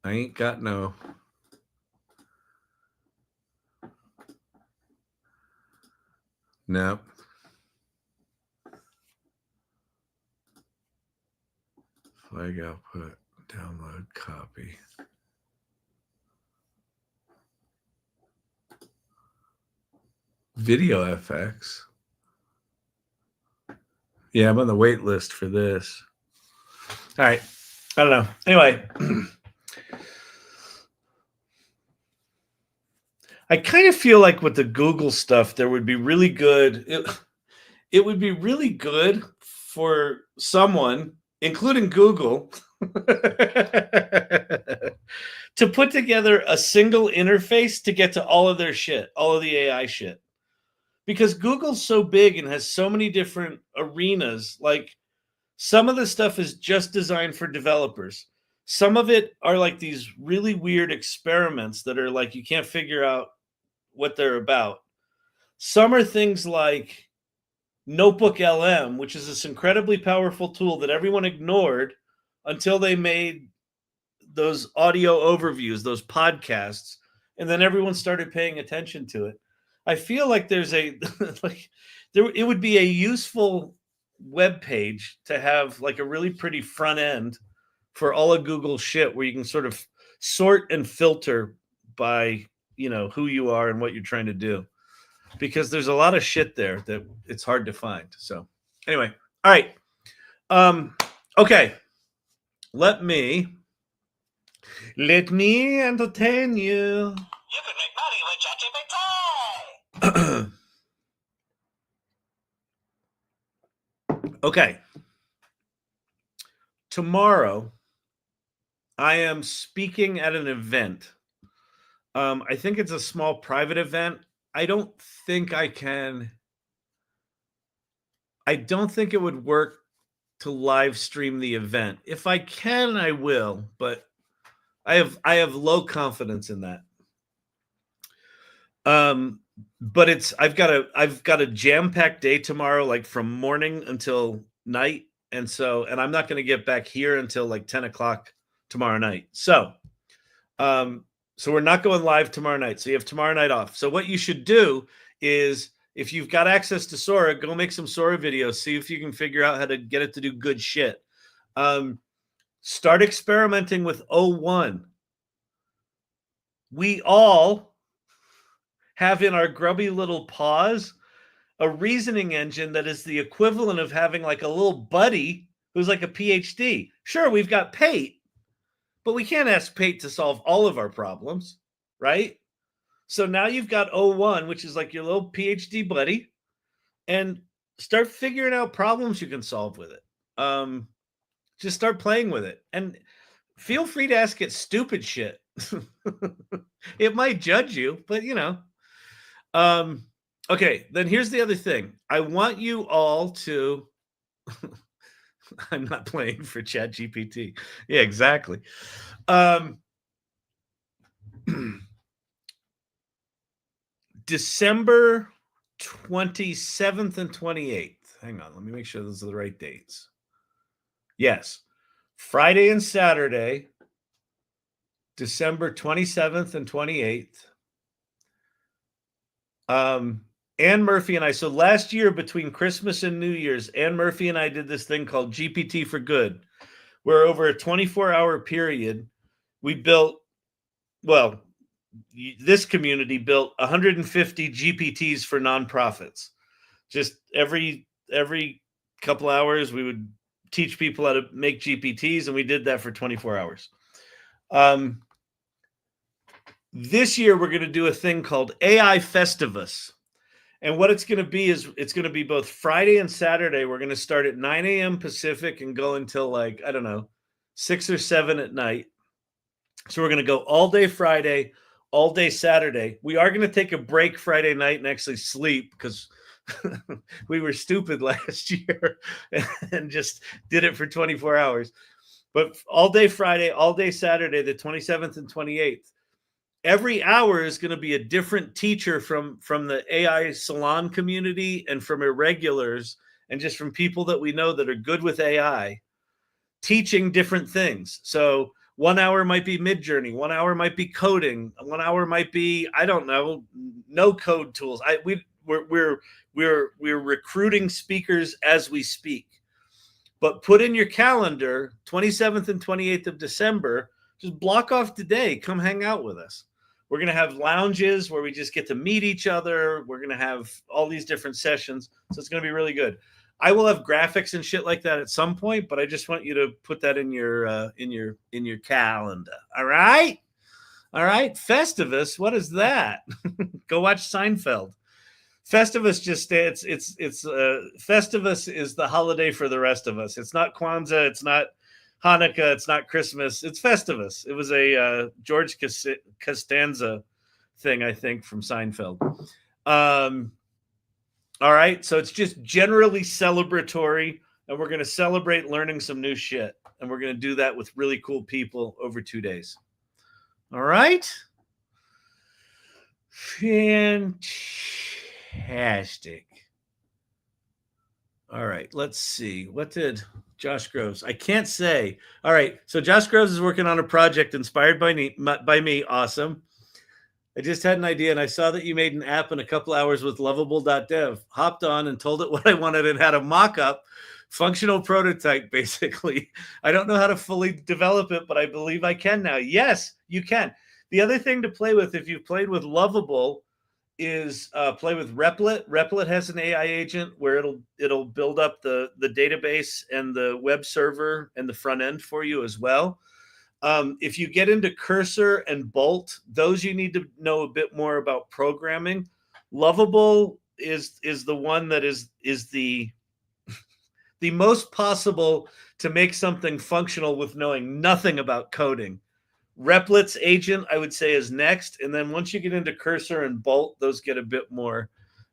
I ain't got no. Nope. Flag output, download, copy. Video FX. Yeah, I'm on the wait list for this. All right. I don't know. Anyway. I kind of feel like with the Google stuff, there would be really good. It would be really good for someone, including Google, to put together a single interface to get to all of their shit, all of the AI shit. Because Google's so big and has so many different arenas. Like some of the stuff is just designed for developers. Some of it are like these really weird experiments that are like you can't figure out what they're about. Some are things like Notebook LM, which is this incredibly powerful tool that everyone ignored until they made those audio overviews, those podcasts, and then everyone started paying attention to it. I feel like there's a like it would be a useful web page to have like a really pretty front end for all of Google's shit where you can sort of sort and filter by, who you are and what you're trying to do. Because there's a lot of shit there that it's hard to find. So anyway, all right. Okay. Let me entertain you. You can make money with ChatGPT. Okay. Tomorrow, I am speaking at an event. I think it's a small private event. I don't think it would work to live stream the event. If I can, I will, but I have low confidence in that. But I've got a jam-packed day tomorrow, like from morning until night. And I'm not going to get back here until like 10 o'clock tomorrow night. So we're not going live tomorrow night. So you have tomorrow night off. So what you should do is, if you've got access to Sora, go make some Sora videos. See if you can figure out how to get it to do good shit. Start experimenting with O1. We all have in our grubby little paws a reasoning engine that is the equivalent of having like a little buddy who's like a PhD. Sure, we've got Pate, but we can't ask Pate to solve all of our problems, right? So now you've got O1, which is like your little PhD buddy, and start figuring out problems you can solve with it. Just start playing with it, and feel free to ask it stupid shit. It might judge you, but Okay, then here's the other thing. I want you all to I'm not playing for ChatGPT. Yeah, exactly. December 27th and 28th. Hang on, let me make sure those are the right dates. Yes. Friday and Saturday, December 27th and 28th. Ann Murphy and I, so last year between Christmas and New Year's, Ann Murphy and I did this thing called GPT for Good, where over a 24-hour period, we built, well, this community built 150 GPTs for nonprofits. Just every couple hours, we would teach people how to make GPTs, and we did that for 24 hours. This year, we're going to do a thing called AI Festivus. And what it's going to be is it's going to be both Friday and Saturday. We're going to start at 9 a.m. Pacific and go until like, I don't know, 6 or 7 at night. So we're going to go all day Friday, all day Saturday. We are going to take a break Friday night and actually sleep because we were stupid last year and just did it for 24 hours. But all day Friday, all day Saturday, the 27th and 28th. Every hour is going to be a different teacher from the AI Salon community and from Irregulars and just from people that we know that are good with AI teaching different things. So 1 hour might be Midjourney, 1 hour might be coding, 1 hour might be, I don't know, no code tools. We're recruiting speakers as we speak. But put in your calendar 27th and 28th of December, just block off today, come hang out with us. We're going to have lounges where we just get to meet each other. We're going to have all these different sessions. So it's going to be really good. I will have graphics and shit like that at some point, but I just want you to put that in your calendar. All right? All right. Festivus, what is that? Go watch Seinfeld. Festivus just it's Festivus is the holiday for the rest of us. It's not Kwanzaa, it's not Hanukkah, it's not Christmas, it's Festivus. It was a George Costanza thing, I think, from Seinfeld. All right, so it's just generally celebratory, and we're going to celebrate learning some new shit, and we're going to do that with really cool people over 2 days. All right? Fantastic. All right, let's see. What did Josh Groves? I can't say. All right, so Josh Groves is working on a project inspired by me. Awesome. I just had an idea, and I saw that you made an app in a couple hours with lovable.dev. Hopped on and told it what I wanted and had a mock-up, functional prototype, basically. I don't know how to fully develop it, but I believe I can now. Yes, you can. The other thing to play with, if you've played with Lovable, is play with Replit. Replit has an AI agent where it'll build up the database and the web server and the front end for you as well. If you get into Cursor and Bolt, those you need to know a bit more about programming. Lovable is the one that is the the most possible to make something functional with knowing nothing about coding. Replit's agent, I would say, is next. And then once you get into Cursor and Bolt, those get a bit more.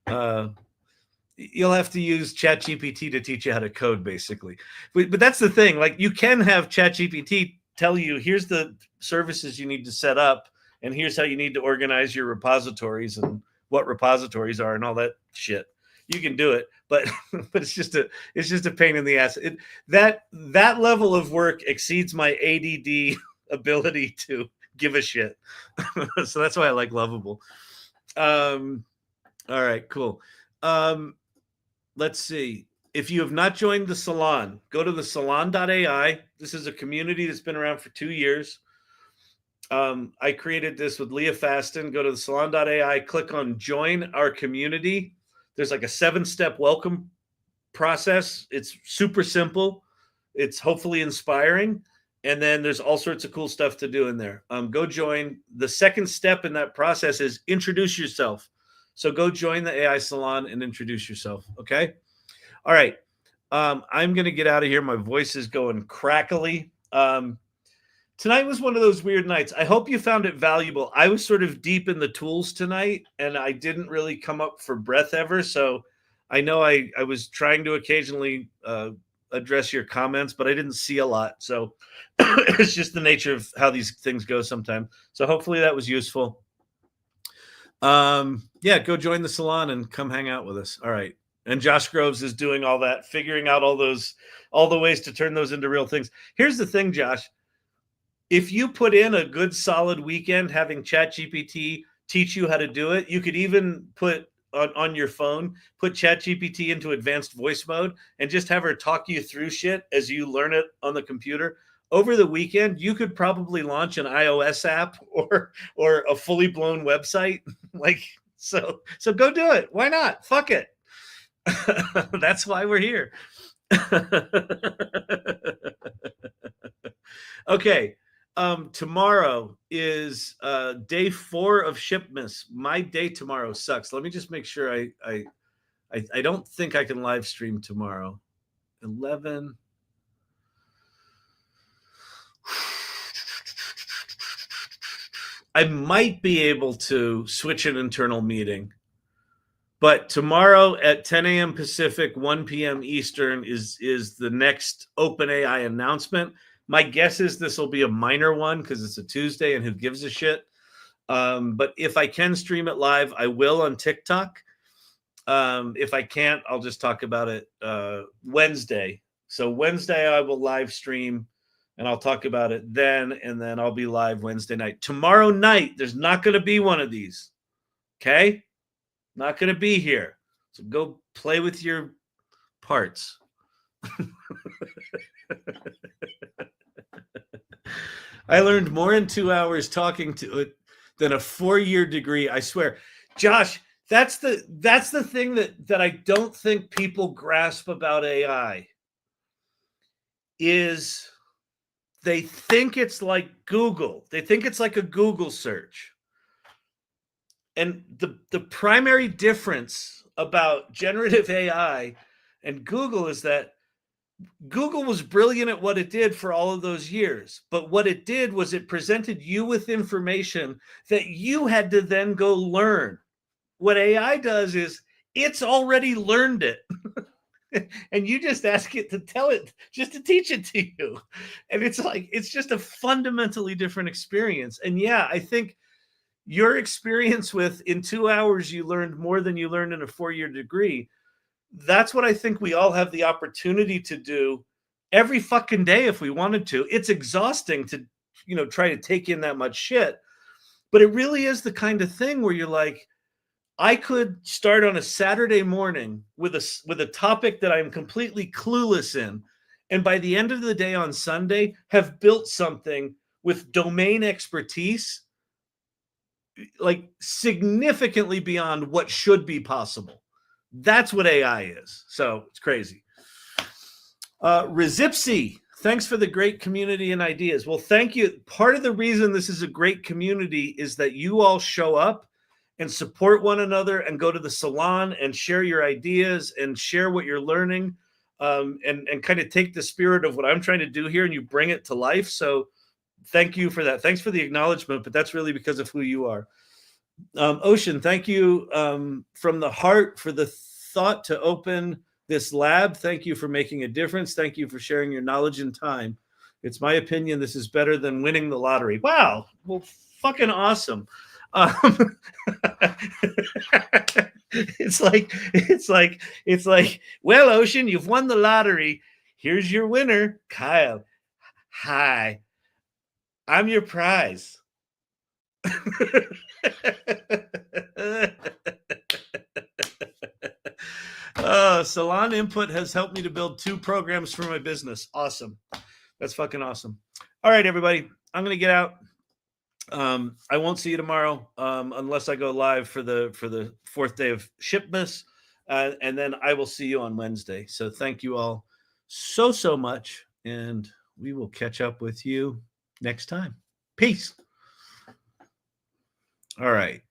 You'll have to use ChatGPT to teach you how to code, basically. But that's the thing. Like, you can have ChatGPT tell you, here's the services you need to set up, and here's how you need to organize your repositories and what repositories are and all that shit. You can do it, but it's just a pain in the ass. That level of work exceeds my ADD ability to give a shit. So that's why I like Lovable. All right, cool. Let's see. If you have not joined the Salon, go to the salon.ai. This is a community that's been around for 2 years. I created this with Leah Fasten. Go to the salon.ai, click on join our community. There's like a 7-step welcome process. It's super simple. It's hopefully inspiring. And then there's all sorts of cool stuff to do in there. Go join. The second step in that process is introduce yourself. So go join the AI Salon and introduce yourself. Okay. All right. I'm going to get out of here. My voice is going crackly. Tonight was one of those weird nights. I hope you found it valuable. I was sort of deep in the tools tonight, and I didn't really come up for breath ever. So I know I was trying to occasionally address your comments, but I didn't see a lot. So it's just the nature of how these things go sometimes. So hopefully that was useful. Yeah, go join the salon and come hang out with us. All right. And Josh Groves is doing all that, figuring out all the ways to turn those into real things. Here's the thing, Josh. If you put in a good solid weekend having ChatGPT teach you how to do it, you could even put on your phone, put ChatGPT into advanced voice mode and just have her talk you through shit as you learn it on the computer. Over the weekend, you could probably launch an iOS app or a fully blown website. Like, so go do it. Why not? Fuck it. That's why we're here. Okay. Tomorrow is day 4 of Shipmas. My day tomorrow sucks. Let me just make sure I don't think I can live stream tomorrow. 11. I might be able to switch an internal meeting, but tomorrow at 10 a.m. Pacific, 1 p.m. Eastern is the next OpenAI announcement. My guess is this will be a minor one because it's a Tuesday and who gives a shit. But if I can stream it live, I will on TikTok. If I can't, I'll just talk about it Wednesday. So Wednesday I will live stream and I'll talk about it then, and then I'll be live Wednesday night. Tomorrow night, there's not going to be one of these. Okay? Not going to be here. So go play with your parts. I learned more in 2 hours talking to it than a 4-year degree, I swear. Josh, that's the thing that I don't think people grasp about AI is they think it's like Google. They think it's like a Google search. And the primary difference about generative AI and Google is that Google was brilliant at what it did for all of those years. But what it did was it presented you with information that you had to then go learn. What AI does is it's already learned it. And you just ask it to tell it, just to teach it to you. And it's like, it's just a fundamentally different experience. And yeah, I think your experience with in 2 hours, you learned more than you learned in a 4-year degree. That's what I think we all have the opportunity to do every fucking day if we wanted to. It's exhausting to, try to take in that much shit. But it really is the kind of thing where you're like, I could start on a Saturday morning with a topic that I'm completely clueless in, and by the end of the day on Sunday, have built something with domain expertise like significantly beyond what should be possible. That's what AI is. So it's crazy. Rezipsy, thanks for the great community and ideas. Well, thank you. Part of the reason this is a great community is that you all show up and support one another and go to the salon and share your ideas and share what you're learning, and kind of take the spirit of what I'm trying to do here and you bring it to life. So thank you for that. Thanks for the acknowledgement, but that's really because of who you are. Ocean, thank you from the heart for the thought to open this lab. Thank you for making a difference. Thank you for sharing your knowledge and time. It's my opinion this is better than winning the lottery. Wow. Well, fucking awesome. It's like, well, Ocean, you've won the lottery. Here's your winner, Kyle. Hi, I'm your prize. Salon Input has helped me to build 2 programs for my business. Awesome. That's fucking awesome. All right, everybody. I'm going to get out. I won't see you tomorrow unless I go live for the 4th day of Shipmas. And then I will see you on Wednesday. So thank you all so much. And we will catch up with you next time. Peace. All right.